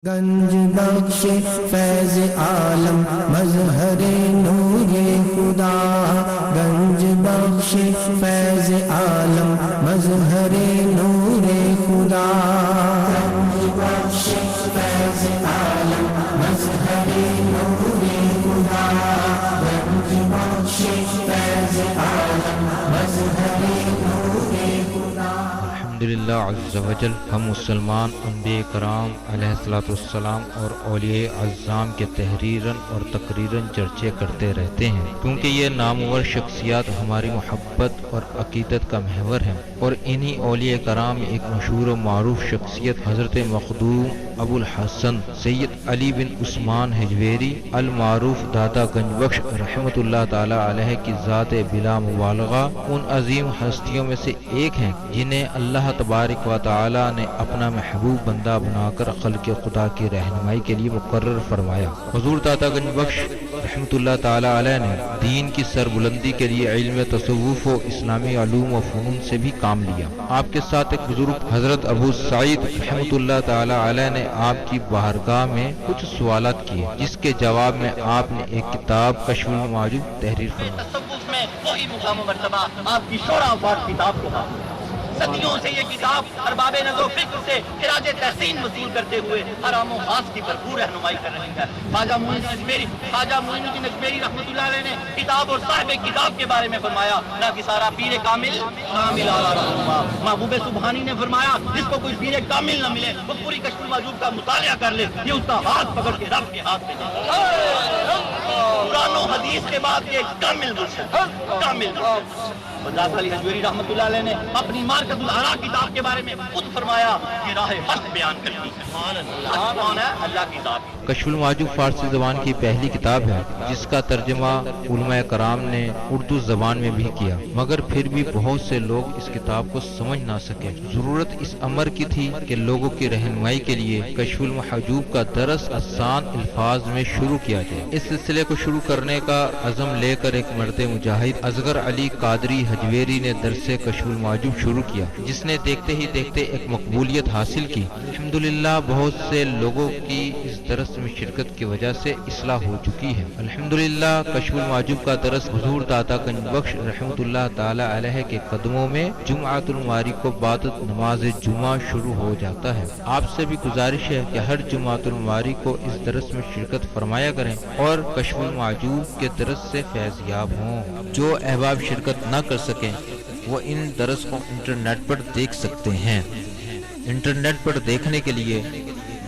گنج بخش فیض عالم مظہر نور خدا، گنج بخش فیض عالم مظہر نور خدا، گنج بخش فیض عالم مظہر نور خدا، گنج بخش فیض عالم مظہر نور خدا۔ الحمدللہ عز و جل، ہم مسلمان انبیاء کرام علیہ الصلوۃ والسلام اور اولیاء اعظام کے تحریراً اور تقریراً چرچے کرتے رہتے ہیں، کیونکہ یہ نامور شخصیات ہماری محبت اور عقیدت کا محور ہیں، اور انہی اولیاء کرام میں ایک مشہور و معروف شخصیت حضرت مخدوم ابو الحسن سید علی بن عثمان حجویری المعروف داتا گنج بخش رحمۃ اللہ تعالی علیہ کی ذات بلا مبالغہ ان عظیم ہستیوں میں سے ایک ہیں جنہیں اللہ تبارک و تعالی نے اپنا محبوب بندہ بنا کر خلق خدا کی رہنمائی کے لیے مقرر فرمایا۔ حضور داتا گنج بخش رحمۃ اللہ تعالی علیہ نے دین کی سربلندی کے لیے علم تصوف و اسلامی علوم و فنون سے بھی کام لیا۔ آپ کے ساتھ ایک بزرگ حضرت ابو سعید رحمۃ اللہ تعالی علیہ نے آپ کی بارگاہ میں کچھ سوالات کیے، جس کے جواب میں آپ نے ایک کتاب کشف المعجوب تحریر فرمائی۔ تصوف میں وہی مقام و مرتبہ آپ کی شورا آباد کتاب کو حاصل ہے۔ صدیوں سے یہ کتاب ارباب نظر و فکر سے خراج تحسین وصول کرتے ہوئے حرام و خاص کی بھرپور رہنمائی کر رہی ہے۔ خواجہ معین الدین اجمیری رحمۃ اللہ علیہ نے کتاب اور صاحب کتاب کے بارے میں فرمایا، نہ کہ سارا پیر کامل اعلیٰ رہنما۔ محبوب سبحانی نے فرمایا، جس کو کوئی پیر کامل نہ ملے وہ پوری کشف المعجوب کا مطالعہ کر لے، یہ اس کا ہاتھ پکڑ کے رب کے ہاتھ میں قرآن و حدیث کے بعد یہ کامل مرشد علی حجویری رحمۃ اللہ علیہ نے اپنی مارکت الآراء کتاب کے بارے میں خود فرمایا کہ راہ حق بیان کرتی ہے۔ حق کون ہے؟ اللہ کی ذات۔ کشف المعجوب فارسی زبان کی پہلی کتاب ہے جس کا ترجمہ علماء کرام نے اردو زبان میں بھی کیا، مگر پھر بھی بہت سے لوگ اس کتاب کو سمجھ نہ سکے۔ ضرورت اس امر کی تھی کہ لوگوں کی رہنمائی کے لیے کشف المحجوب کا درس آسان الفاظ میں شروع کیا جائے۔ اس سلسلے کو شروع کرنے کا عزم لے کر ایک مرد مجاہد اصغر علی قادری حجویری نے درس کشف المعجوب شروع کیا، جس نے دیکھتے ہی دیکھتے ایک مقبولیت حاصل کی۔ الحمدللہ بہت سے لوگوں کی اس درس میں شرکت کی وجہ سے اصلاح ہو چکی ہے۔ الحمدللہ کشف المعجوب کا درس حضور داتا گنج بخش رحمۃ اللہ تعالی علیہ کے قدموں میں جمعۃ المبارک کو بعد نماز جمعہ شروع ہو جاتا ہے۔ آپ سے بھی گزارش ہے کہ ہر جمعۃ المبارک کو اس درس میں شرکت فرمایا کریں اور کشف المعجوب کے درس سے فیض یاب ہوں۔ جو احباب شرکت نہ کر سکیں وہ ان درس کو انٹرنیٹ پر دیکھ سکتے ہیں۔ انٹرنیٹ پر دیکھنے کے لیے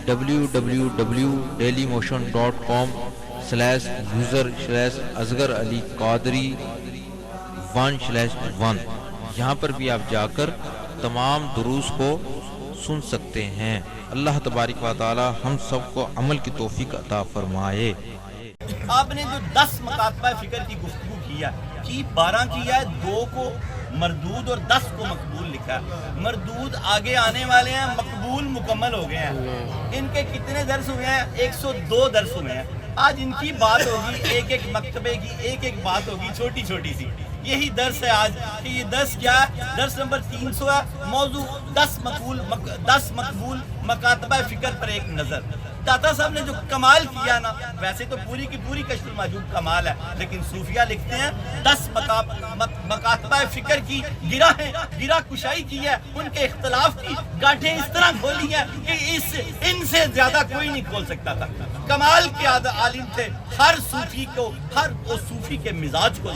www.dailymotion.com/user/اصغر علی قادری 1/1 یہاں پر بھی آپ جا کر تمام دروس کو سن سکتے ہیں۔ اللہ تبارک و تعالی ہم سب کو عمل کی توفیق عطا فرمائے۔ آپ نے جو 10 مکاتبہ فکر کی گفتگو کیا، 12 کیا ہے، 2 کو مردود اور 10 کو مقبول لکھا ہے۔ مردود آگے آنے والے ہیں، مقبول مکمل ہو گئے ہیں۔ ان کے کتنے درس ہوئے ہیں؟ 102 درس ہوئے ہیں۔ آج ان کی بات ہوگی، ایک ایک مکتبے کی ایک ایک بات ہوگی، چھوٹی چھوٹی سی۔ یہی درس ہے آج کہ یہ درس کیا ہے؟ درس نمبر 300 ہے، موضوع 10 مقبول مکاتبہ فکر پر ایک نظر۔ داتا صاحب نے جو کمال کیا نا، ویسے تو پوری کی پوری کشف المعجوب کمال ہے، لیکن صوفیہ لکھتے ہیں 10 مکاتبہ فکر کی گرہ کشائی کی ہے، ان کے اختلاف کی گاٹھیں اس طرح کھولی ہیں کہ ان سے زیادہ کوئی نہیں کھول سکتا تھا۔ کمال کے عالم تھے، ہر صوفی کو، ہر وہ صوفی کے مزاج کو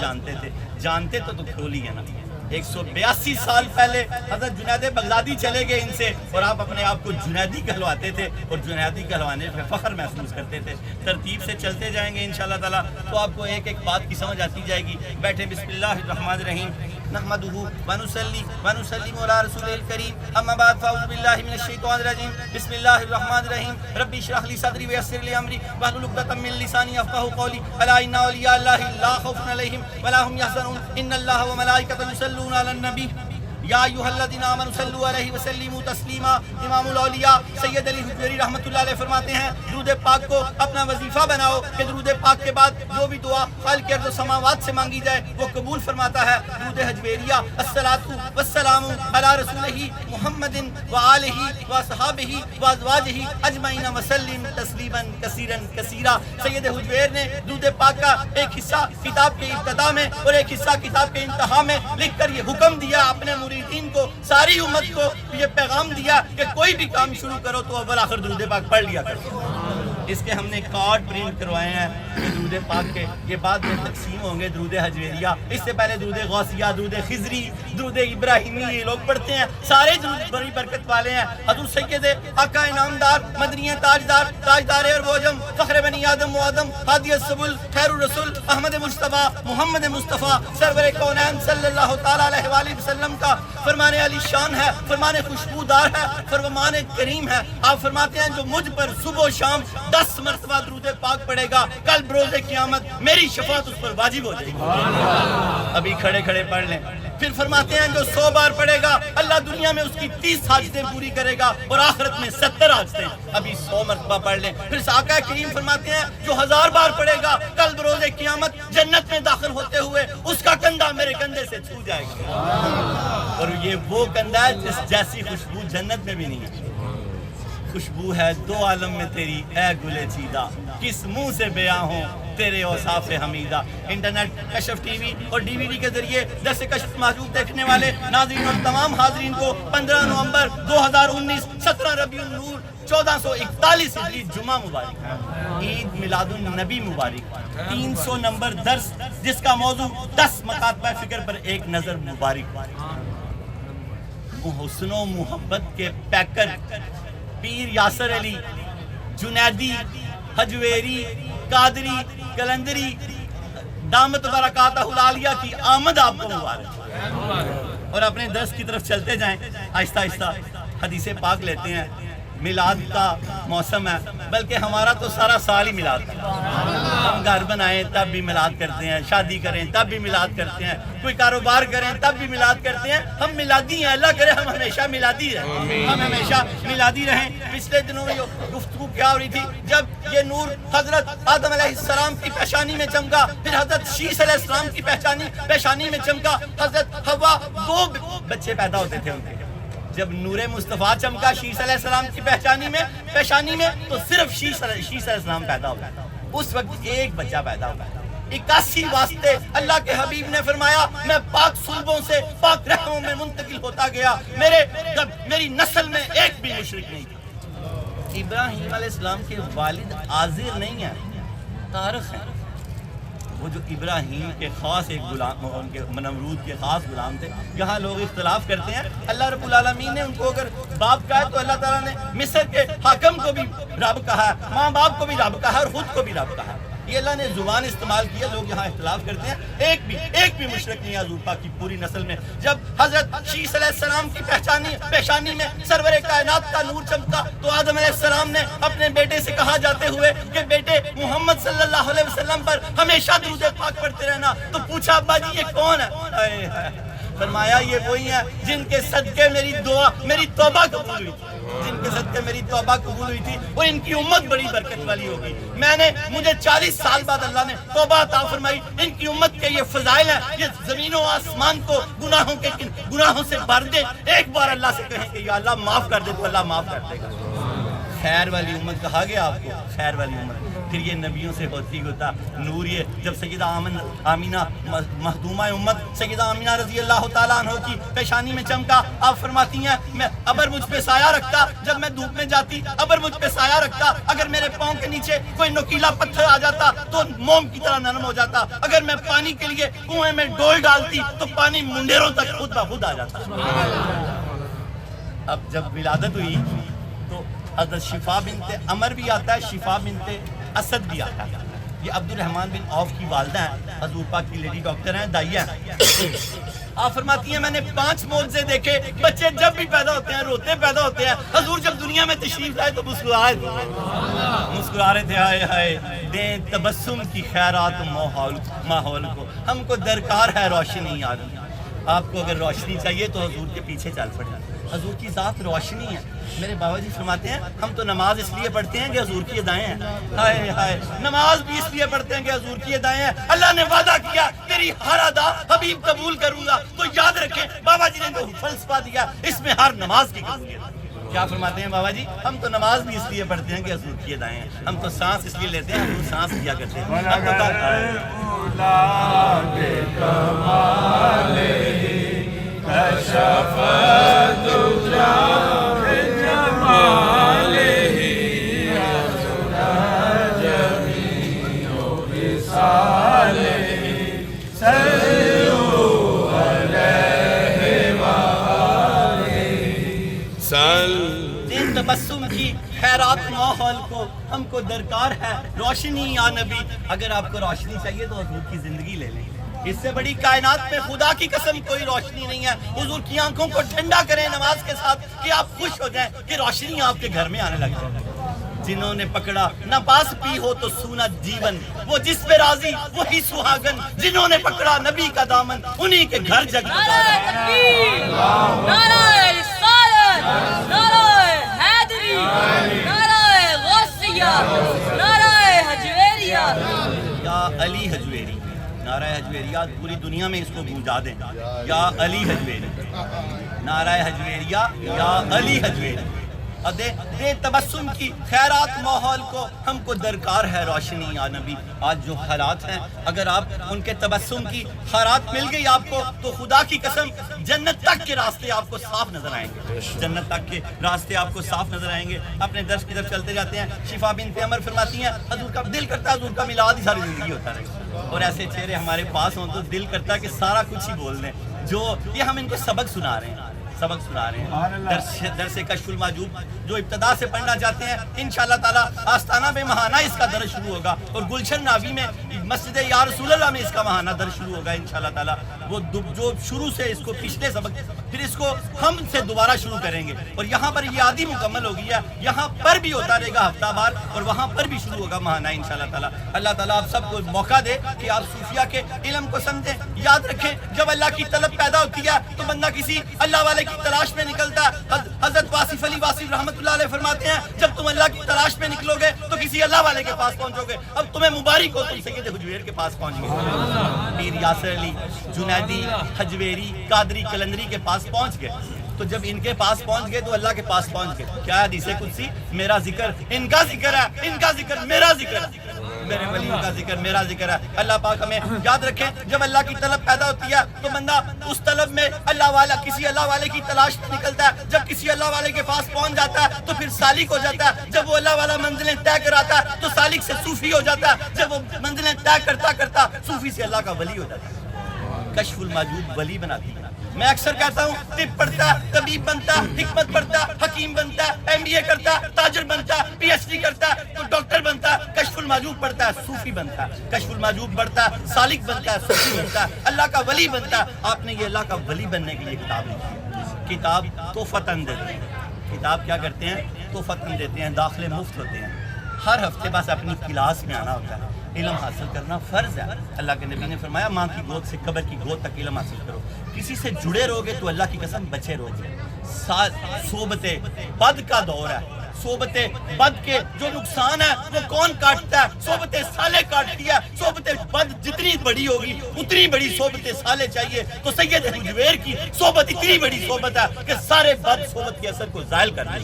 جانتے تو کھولی ہے نا۔ 182 سال پہلے حضرت جنید بغدادی چلے گئے ان سے، اور آپ اپنے آپ کو جنیدی کہلواتے تھے اور جنیدی کہلوانے پہ فخر محسوس کرتے تھے۔ ترتیب سے چلتے جائیں گے انشاءاللہ تعالیٰ تو آپ کو ایک ایک بات کی سمجھ آتی جائے گی۔ بیٹھے بسم اللہ الرحمن الرحیم، نحمدہ ونصلی ونسلم علی رسول الکریم، اما بعد فاعوذ باللہ من الشیطان الرجیم، بسم اللہ الرحمن الرحیم، رب اشرح لی صدری ویسر لی امری واحلل عقدۃ من لسانی یفقہوا قولی، الا ان اولیاء اللہ لا خوف علیہم ولا هم یحزنون، ان اللہ وملائکتہ یصلون علی النبی یا ایھا الذین آمنوا صلوا علیہ وسلموا تسلیما۔ امام الاولیاء سید علی حجویری رحمۃ اللہ علیہ فرماتے ہیں درود پاک کو اپنا وظیفہ بناؤ کہ درود پاک کے بعد جو بھی دعا خالق ارض و سماوات سے مانگی جائے وہ قبول فرماتا ہے۔ درود حجویریہ الصلاۃ والسلام علی رسولہ محمد وآلہ وصحابہ وازواجہ اجمعین وسلم تسلیما کثیرا کثیرا۔ سید حجویر نے درود پاک کا ایک حصہ کتاب کے ابتدا میں اور ایک حصہ کتاب کے انتہا میں لکھ کر یہ حکم دیا اپنے مریدین کو، ساری امت کو یہ پیغام دیا کہ کوئی بھی کام شروع کرو تو اول آخر درود پاک پڑھ لیا کرو۔ اس کے ہم نے کارڈ پرنٹ کروائے ہیں درود پاک کے، یہ بعد میں تقسیم ہوں گے درود حجویریہ۔ اس سے پہلے درود غوثیہ، درود خضری، درود ابراہیمی یہ لوگ پڑھتے ہیں، سارے درود بڑی برکت والے ہیں۔ حضور سید آقا انعامدار مدنی تاجدار تاجدار اربوجم فخر بنی آدم و آدم ہادی السبل خیر الرسول احمد مصطفیٰ محمد مصطفیٰ سرور کونین صلی اللہ تعالیٰ علیہ وآلہ وسلم کا فرمان علی شان ہے، فرمان خوشبودار ہے، فرمان کریم ہے۔ آپ فرماتے ہیں جو مجھ پر صبح و شام 10 مرتبہ درود پاک پڑھے گا کل بروز قیامت میری شفاعت اس پر واجب ہو جائے گی۔ ابھی کھڑے کھڑے پڑھ لیں۔ پھر فرماتے ہیں جو 100 بار پڑھے گا اللہ دنیا میں اس کی 30 حاجتیں پوری کرے گا اور آخرت میں 70 حاجتیں۔ ابھی 100 مرتبہ پڑھ لیں۔ پھر آقا کریم فرماتے ہیں جو 1000 بار پڑھے گا کل بروز قیامت جنت میں داخل ہوتے ہوئے اس کا کندھا میرے کندھے سے چھو جائے گا، اور یہ وہ کندھا ہے جس جیسی خوشبو جنت میں بھی نہیں ہے۔ خوشبو ہے دو عالم میں تیری اے گلے چیدہ، کس منہ سے بیاں ہوں تیرے اوصاف حمیدہ۔ انٹرنیٹ کشف ٹی وی اور ڈی وی ڈی کے ذریعے درس کشف محجوب دیکھنے والے ناظرین اور تمام حاضرین کو 15 نومبر 2019 17 ربیع النور 1441 ہجری جمعہ مبارک، عید میلاد النبی مبارک۔ 300 نمبر درس جس کا موضوع 10 مکاتبہ فکر پر ایک نظر مبارک۔ حسن و محبت کے پیکر پیر یاسر علی جنیدی حجویری قادری کلندری دامت برکاتہ العالیہ کی آمد آپ کو مبارک۔ اور اپنے درس کی طرف چلتے جائیں، آہستہ آہستہ حدیث پاک لیتے ہیں۔ میلاد کا موسم ہے، بلکہ ہمارا تو سارا سال ہی میلاد ہے۔ ہم گھر بنائیں تب بھی میلاد کرتے ہیں، شادی کریں تب بھی میلاد کرتے ہیں، کوئی کاروبار کریں تب بھی میلاد کرتے ہیں۔ ہم میلادی ہیں، اللہ کرے ہم ہمیشہ میلادی رہیں، ہم ہمیشہ میلادی رہیں۔ پچھلے دنوں میں گفتگو کیا ہو رہی تھی، جب یہ نور حضرت آدم علیہ السلام کی پیشانی میں چمکا، پھر حضرت شیس علیہ السلام کی پیشانی میں چمکا، حضرت حوا 2 بچے پیدا ہوتے تھے ان کے۔ جب نور مصطفیٰ چمکا شیس علیہ السلام کی پیشانی میں تو صرف شیس علیہ السلام پیدا ہوا۔ اس وقت ایک بچہ پیدا ہوا۔ 81 واسطے اللہ کے حبیب نے فرمایا میں پاک صلبوں سے پاک رحموں میں منتقل ہوتا گیا، میری نسل میں ایک بھی مشرک نہیں تھا۔ ابراہیم علیہ السلام کے والد آزر نہیں ہیں، طارق ہیں۔ وہ جو ابراہیم کے خاص ایک غلام، ان کے نمرود کے خاص غلام تھے۔ یہاں لوگ اختلاف کرتے ہیں، اللہ رب العالمین نے ان کو اگر باپ کہا ہے تو اللہ تعالیٰ نے مصر کے حاکم کو بھی رب کہا ہے، ماں باپ کو بھی رب کہا ہے اور خود کو بھی رب کہا ہے۔ یہ اللہ نے زبان استعمال کی ہے، لوگ یہاں اختلاف کرتے ہیں۔ ایک بھی مشرک نہیں ہے حضور پاک کی پوری نسل میں۔ جب حضرت شیس علیہ السلام کی پیشانی میں سرور کائنات کا نور چمکا تو آدم علیہ السلام نے اپنے بیٹے سے کہا جاتے ہوئے کہ بیٹے محمد صلی اللہ علیہ وسلم پر ہمیشہ درود پاک پڑھتے رہنا۔ تو پوچھا ابا جی یہ کون ہے؟ فرمایا یہ وہی ہیں جن کے صدقے میری توبہ قبول ہوئی تھی، جن کے صدقے میری توبہ قبول ہوئی تھی، اور ان کی امت بڑی برکت والی ہوگی۔ مجھے 40 سال بعد اللہ نے توبہ عطا فرمائی۔ ان کی امت کے یہ فضائل ہیں، یہ زمین و آسمان کو گناہوں سے بھر دے۔ ایک بار اللہ سے کہیں کہ یا اللہ معاف کر دے تو اللہ معاف کر دے گا۔ خیر والی امت کہا گیا آپ کو، خیر والی امت۔ پھر یہ نبیوں سے ہوتا نور، یہ جب سیدہ آمینہ مخدومہ امت سیدہ آمینہ رضی اللہ تعالیٰ عنہ کی پیشانی میں چمکا، آپ فرماتی ہیں میں ابر مجھ پہ سایہ رکھتا، جب میں دھوپ میں جاتی ابر مجھ پہ سایہ رکھتا، اگر میرے پاؤں کے نیچے کوئی نوکیلا پتھر آ جاتا تو موم کی طرح نرم ہو جاتا، اگر میں پانی کے لیے کنویں میں ڈول ڈالتی تو پانی منڈیروں تک خود بخود آ جاتا۔ اب جب ولادت ہوئی تو حضرت شفا بنت عمر بھی آتا ہے، شفا بنت اسد بھی آتا ہے۔ یہ عبد الرحمن بن عوف کی والدہ ہیں، حضور پاک کی لیڈی ڈاکٹر ہیں، دائیا ہیں۔ آپ فرماتی ہیں میں نے 5 معجزے دیکھے، بچے جب بھی پیدا ہوتے ہیں روتے پیدا ہوتے ہیں، حضور جب دنیا میں تشریف لائے تو مسکرا رہے تھے، ہائے ہائے دیں تبسم کی خیرات ماحول کو، ہم کو درکار ہے روشنی آدمی۔ آپ کو اگر روشنی چاہیے تو حضور کے پیچھے چل پڑے. حضور کی ذات روشنی ہے. میرے بابا جی فرماتے ہیں ہم تو نماز اس لیے پڑھتے ہیں کہ حضور کی ادائیں ہیں. ہائے ہائے نماز بھی اس لیے پڑھتے ہیں کہ حضور کی ادائیں ہیں. اللہ نے وعدہ کیا تیری ہر ادا حبیب قبول کروں گا. تو یاد رکھیں بابا جی نے جو فلسفہ دیا اس میں ہر نماز کی قبولیت. کیا فرماتے ہیں بابا جی؟ ہم تو نماز بھی اس لیے پڑھتے ہیں کہ حضور کی ادائیں ہیں. ہم تو سانس اس لیے لیتے ہیں حضور سانس کیا کرتے ہیں. تبسم کی خیرات ماحول کو ہم کو درکار ہے روشنی یا نبی. اگر آپ کو روشنی چاہیے تو حضور کی زندگی لے لیں. اس سے بڑی کائنات میں خدا کی قسم کوئی روشنی نہیں ہے. حضور کی آنکھوں کو ٹھنڈا کریں نماز کے ساتھ کہ آپ خوش ہو جائیں کہ روشنی آپ کے گھر میں آنے لگ جائے. جنہوں نے پکڑا نہ پاس پی ہو تو سونا جیون وہ جس پہ راضی وہی سہاگن. جنہوں نے پکڑا نبی کا دامن انہی کے گھر جگمگا. یا علی حجویری. نعرہ حجویریہ پوری دنیا میں اس کو گونجا دیں. یا علی حجویری. نعرہ حجویریہ یا علی حجویری. دے تبسم کی خیرات ماحول کو ہم کو درکار ہے روشنی یا نبی. آج جو حالات ہیں اگر آپ ان کے تبسم کی خیرات مل گئی آپ کو تو خدا کی قسم جنت تک کے راستے آپ کو صاف نظر آئیں گے. جنت تک کے راستے آپ کو صاف نظر آئیں گے. اپنے درس کی طرف چلتے جاتے ہیں. شفا بنت عمر فرماتی ہیں حضور کا دل کرتا ہے حضور کا میلاد ہی ساری زندگی ہوتا رہے. اور ایسے چہرے ہمارے پاس ہوں تو دل کرتا ہے کہ سارا کچھ ہی بول دیں. جو یہ ہم ان کو سبق سنا رہے ہیں درس کشف المحجوب جو ابتدا سے پڑھنا چاہتے ہیں انشاءاللہ تعالی آستانہ میں ماہانہ اس کا درس شروع ہوگا اور گلشن ناوی میں مسجد یا رسول اللہ میں اس کا ماہانہ درس شروع ہوگا انشاءاللہ تعالی. وہ جو شروع سے اس کو پچھلے سبق پھر اس کو ہم سے دوبارہ شروع کریں گے. اور یہاں پر یہ آدھی مکمل ہو گئی ہے. یہاں پر بھی ہوتا رہے گا ہفتہ بار اور وہاں پر بھی شروع ہوگا ماہانہ انشاءاللہ تعالی. اللہ تعالیٰ آپ سب کو موقع دے کہ آپ صوفیہ کے علم کو سمجھیں. یاد رکھیں جب اللہ کی طلب پیدا ہوتی ہے تو بندہ کسی اللہ والے کی تلاش میں نکلتا ہے. حضرت واصف علی واصف رحمۃ اللہ علیہ فرماتے ہیں جب تم اللہ کی تلاش میں نکلو گے تو کسی اللہ والے کے پاس پہنچو گے. اب تمہیں مبارک ہو تم سید حجویر کے پاس پہنچ گئے. پیر یاسر علی جنیدی حجویری قادری کلندری کے پاس پہنچ گئے. تو جب ان کے پاس پہنچ گئے تو اللہ کے پاس پہنچ گئے. کیا حدیث قدسی میرا ذکر ان کا ذکر ہے ان کا ذکر میرا ذکر ہے. میرے ولیوں کا ذکر میرا ذکر ہے. اللہ پاک ہمیں یاد رکھیں جب اللہ کی طلب پیدا ہوتی ہے تو بندہ اس طلب میں اللہ والا کسی اللہ والے کی تلاش میں نکلتا ہے. جب کسی اللہ والے کے پاس پہنچ جاتا ہے تو پھر سالک ہو جاتا ہے. جب وہ اللہ والا منزلیں طے کراتا ہے تو سالک سے صوفی ہو جاتا ہے. جب وہ منزلیں طے کرتا کرتا صوفی سے اللہ کا ولی ہو جاتا ہے. کشف المحجوب ولی بناتی ہے. میں اکثر کہتا ہوں طب پڑھتا ہے طبیب بنتا ہے حکمت پڑھتا ہے حکیم بنتا ہے MBA کرتا ہے تاجر بنتا ہے PhD کرتا ہے تو ڈاکٹر بنتا ہے. کشف المحجوب پڑھتا ہے صوفی بنتا ہے. کشف المحجوب پڑھتا ہے سالک بنتا ہے صوفی بنتا ہے اللہ کا ولی بنتا ہے. آپ نے یہ اللہ کا ولی بننے کے لیے کتاب لکھی. کتاب تحفتاً دیتے ہیں. کتاب کیا کرتے ہیں تحفتاً دیتے ہیں. داخلے مفت ہوتے ہیں. ہر ہفتے بس اپنی کلاس میں آنا ہوتا ہے. علم حاصل کرنا فرض ہے. اللہ کے نبی نے فرمایا ماں کی گود سے قبر کی گود تک علم حاصل کرو. کسی سے جڑے رہو گے تو اللہ کی قسم بچے رہو گے. صحبت بد کا دور ہے. صحبت بد کے جو نقصان ہے وہ کون کاٹتا ہے؟ صحبت صالح کاٹتی ہے. صحبت بد جتنی بڑی ہوگی اتنی بڑی صحبت صالح چاہیے. تو سید حجویر کی صحبت اتنی بڑی صحبت ہے کہ سارے بد صحبت کے اثر کو زائل کر دے.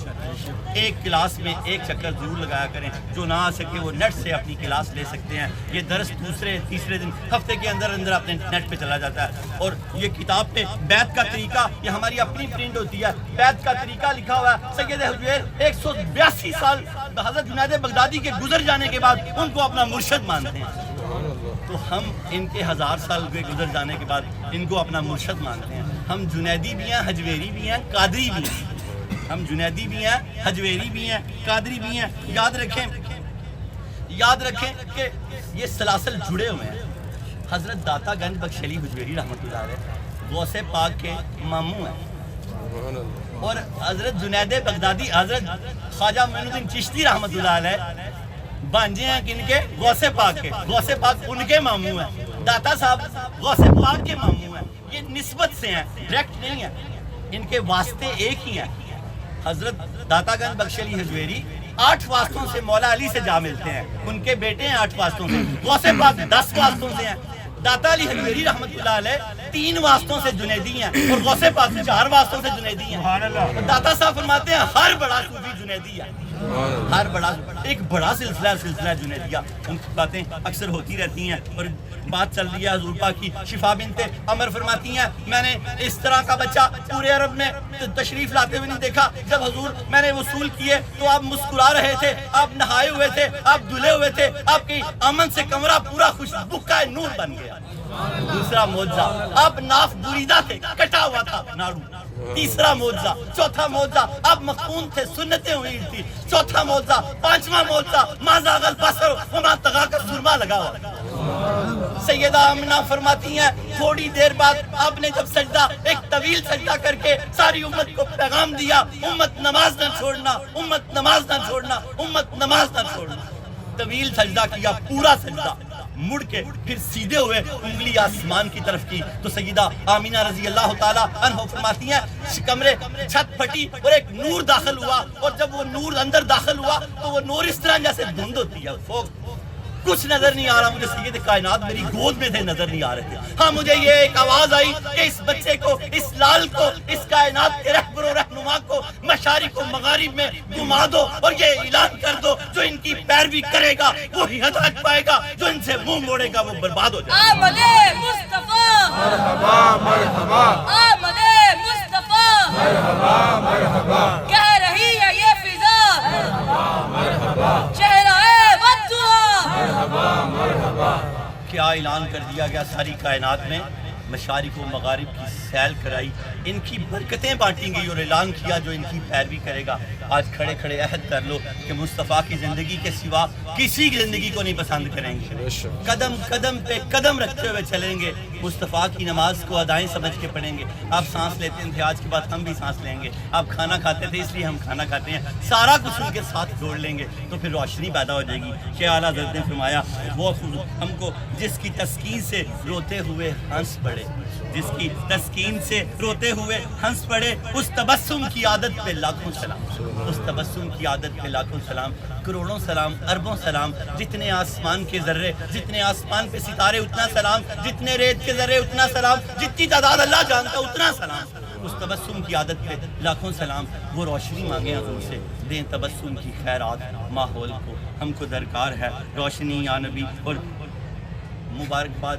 ایک کلاس میں ایک چکر ضرور لگایا کریں. جو نہ آ سکے وہ نیٹ سے اپنی کلاس لے سکتے ہیں. یہ درس دوسرے تیسرے دن ہفتے کے اندر اندر اپنے نیٹ پہ چلا جاتا ہے. اور یہ کتاب پہ بیعت کا طریقہ یہ ہماری اپنی پرنٹ ہوتی ہے. بیعت کا طریقہ لکھا ہوا ہے. سید حجویر 182 سال حضرت جنید بغدادی کے گزر جانے کے بعد ان کو اپنا مرشد مانتے ہیں. تو ہم ان کے 1000 سال کے گزر جانے کے بعد ان کو اپنا مرشد مانتے ہیں. ہم جنیدی بھی ہیں حجویری بھی ہیں قادری بھی ہیں. ہم جنیدی بھی ہیں حجویری بھی ہیں قادری بھی ہیں. یاد رکھیں کہ یہ سلاسل جڑے ہوئے ہیں. حضرت داتا گنج بخش علی حجویری رحمۃ اللہ علیہ غوث پاک کے ماموں ہیں. اور حضرت جنید بغدادی حضرت خواجہ معین الدین چشتی رحمۃ اللہ علیہ بانجے ہیں کن کے غوث پاک کے. غوث پاک ان کے ماموں ہیں. داتا صاحب غوث پاک کے ماموں ہیں. یہ نسبت سے ہیں، ڈائریکٹ نہیں ہیں، ان کے واسطے ایک ہی ہیں۔ حضرت داتا گنج بخش علی حجویری 8 واسطوں سے مولا علی سے جا ملتے ہیں، ان کے بیٹے ہیں 8 واسطوں سے، غوث پاک 10 واسطوں سے ہیں، داتا علی حجویری رحمت اللہ علیہ 3 واسطوں سے جنیدی ہیں اور غوث پاک 4 واسطوں سے جنیدی ہیں۔ داتا صاحب فرماتے ہیں ہر بڑا صوفی جنیدی ہے، ہر بڑا ایک بڑا سلسلہ جنیدیہ، ان کی باتیں اکثر ہوتی رہتی ہیں۔ اور بات چل رہی ہے حضور پاک کی، شفا بنت عمر فرماتی ہیں میں نے اس طرح کا بچہ پورے عرب میں تشریف لاتے ہوئے نہیں دیکھا، جب حضور میں نے وصول کیے تو آپ مسکرا رہے تھے، آپ نہائے ہوئے تھے، آپ دھلے ہوئے تھے، آپ کی امن سے کمرہ پورا خوشبو کا نور بن گیا۔ دوسرا معجزہ، آپ ناف بریدہ تھے، کٹا ہوا تھا ناڑو۔ تیسرا معجزہ، چوتھا معجزہ، آپ مخون تھے، سنتیں ہوئی تھی۔ چوتھا معجزہ، پانچواں معجزہ، ما زاغ البصر وما طغى کا سرما لگا ہوا۔ سیدہ آمنہ فرماتی ہیں تھوڑی دیر بعد آپ نے جب سجدہ ایک طویل سجدہ کر کے ساری امت کو پیغام دیا، امت نماز نہ چھوڑنا، امت نماز نہ چھوڑنا، امت نماز نہ چھوڑنا۔ طویل سجدہ کیا، پورا سجدہ، مڑ کے پھر سیدھے ہوئے، انگلی آسمان کی طرف کی تو سیدہ آمینہ رضی اللہ تعالیٰ عنہ فرماتی ہیں کمرے چھت پھٹی اور ایک نور داخل ہوا، اور جب وہ نور اندر داخل ہوا تو وہ نور اس طرح جیسے دھند ہوتی ہے، فوق کچھ نظر نہیں آ رہا، مجھے سید کائنات میری گود میں تھے، نظر نہیں آ رہے تھے۔ ہاں مجھے یہ ایک آواز آئی کہ اس بچے کو، اس لال کو، اس کائنات کے رہبر و رہنما کو مشارق و مغارب میں گھما دو اور یہ اعلان کر دو جو ان کی پیروی کرے گا وہی ہدایت پائے گا، جو ان سے منہ موڑے گا وہ برباد ہو جائے گا۔ آمد مصطفیٰ مرحبا مرحبا، آمد مصطفیٰ مرحبا مرحبا، کہہ رہی ہے یہ فضا مرحبا مرحبا، چہرہ کیا اعلان کر دیا گیا ساری کائنات میں، مشارق و مغارب کی سیل کرائی، ان کی برکتیں بانٹی گئی اور اعلان کیا جو ان کی پیروی کرے گا۔ آج کھڑے کھڑے عہد کر لو کہ مصطفیٰ کی زندگی کے سوا کسی کی زندگی کو نہیں پسند کریں گے، قدم قدم پہ قدم رکھتے ہوئے چلیں گے، مصطفیٰ کی نماز کو ادائیں سمجھ کے پڑھیں گے۔ آپ سانس لیتے تھے، آج کے بعد ہم بھی سانس لیں گے۔ آپ کھانا کھاتے تھے، اس لیے ہم کھانا کھاتے ہیں، سارا کچھ ان کے ساتھ جوڑ لیں گے تو پھر روشنی پیدا ہو جائے گی۔ کہ اعلیٰ حضرت نے فرمایا وہ ہم کو جس کی تسکین سے روتے ہوئے ہنس پڑے، جس کی تسکین سے روتے ہوئے ہنس پڑے، اس تبسم کی عادت پہ لاکھوں سلام، اس تبسم کی عادت پہ لاکھوں سلام، کروڑوں سلام، اربوں سلام، جتنے آسمان کے ذرے، جتنے آسمان پہ ستارے اتنا سلام، جتنے ریت کے ذرے اتنا سلام، جتنی تعداد اللہ جانتا اتنا سلام، اس تبسم کی عادت پہ لاکھوں سلام۔ وہ روشنی مانگیں حضور سے، دیں تبسم کی خیرات ماحول کو، ہم کو درکار ہے روشنی یا نبی۔ اور مبارکباد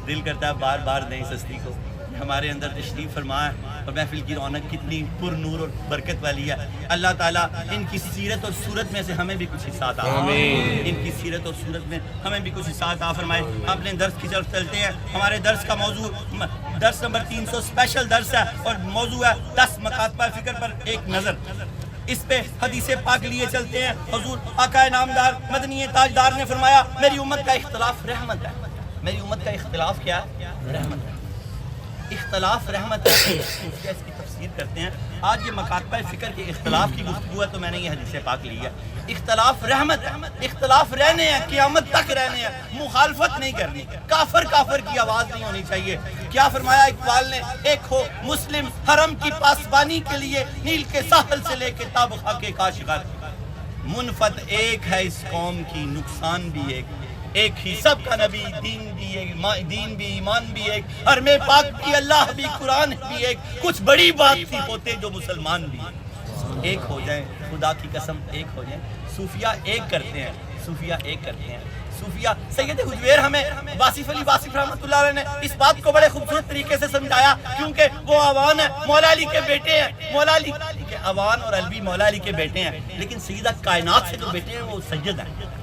دل کرتا ہے بار بار دیں اس ہستی کو، ہمارے اندر تشریف فرما ہے، اور محفل کی رونق کتنی پر نور اور برکت والی ہے۔ اللہ تعالیٰ ان کی سیرت اور صورت میں سے ہمیں بھی کچھ حصہ عطا فرمائے، ان کی سیرت اور صورت میں ہمیں بھی کچھ حصہ عطا فرمائے۔ اپنے درس کی طرف چلتے ہیں۔ ہمارے درس کا موضوع درس نمبر 300 اسپیشل درس ہے، اور موضوع ہے 10 مکاتبہ فکر پر ایک نظر۔ اس پہ حدیث پاک لیے چلتے ہیں۔ حضور آقا نامدار مدنی تاجدار نے فرمایا میری امت کا اختلاف رحمت ہے، میری امت کا اختلاف کیا ہے؟ رحمت ہے، اختلاف رحمت ہے۔ اس کی تفسیر کرتے ہیں۔ آج یہ مکاتبہ فکر کے اختلاف کی گفتگو ہے تو میں نے یہ حدیث پاک لی ہے۔ اختلاف رحمت ہے، اختلاف رہنے ہیں، قیامت تک رہنے ہیں، مخالفت نہیں کرنی، کافر کافر کی آواز نہیں ہونی چاہیے۔ کیا فرمایا اقبال نے؟ ایک ہو مسلم حرم کی پاسبانی کے لیے، نیل کے ساحل سے لے کے تاب خاک کاشغر، منفت ایک ہے اس قوم کی، نقصان بھی ایک ہی سب کا نبی، دین بھی ایمان بھی ایک، حرم پاک بھی اللہ بھی قرآن بھی ایک، کچھ بڑی بات تھی ہوتے جو مسلمان بھی ایک ہو جائیں، خدا کی قسم ایک ہو جائیں۔ صوفیہ ایک کرتے ہیں، صوفیہ ایک کرتے ہیں، صوفیہ۔ سید حجویر ہمیں واصف علی واصف رحمۃ اللہ علیہ نے اس بات کو بڑے خوبصورت طریقے سے سمجھایا، کیونکہ وہ عوان ہیں، مولا علی کے بیٹے ہیں، مولا علی کے عوان اور علوی مولا علی کے بیٹے ہیں، لیکن سیدہ کائنات سے جو بیٹے ہیں وہ سید ہیں۔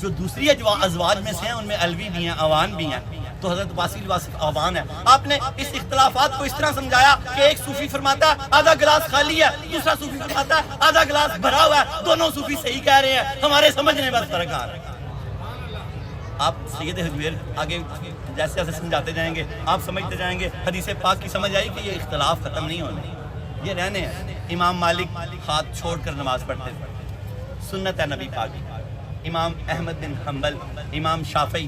جو دوسری ازواج میں سے ہیں ان میں علوی بھی ہیں، عوان بھی ہیں، تو حضرت واصف عوان ہے۔ آپ نے اس اختلافات کو اس طرح سمجھایا کہ ایک صوفی فرماتا ہے آدھا گلاس خالی ہے، دوسرا صوفی فرماتا ہے آدھا گلاس بھرا ہوا ہے، دونوں صوفی صحیح کہہ رہے ہیں، ہمارے سمجھنے میں فرق آ رہا ہے۔ آپ سید حجویر آگے جیسے جیسے سمجھاتے جائیں گے آپ سمجھتے جائیں گے، حدیث پاک کی سمجھ آئی کہ یہ اختلاف ختم نہیں ہونے، یہ رہنے ہیں۔ امام مالک ہاتھ چھوڑ کر نماز پڑھتے تھے، سنت ہے نبی پاک۔ امام احمد بن حنبل، امام شافعی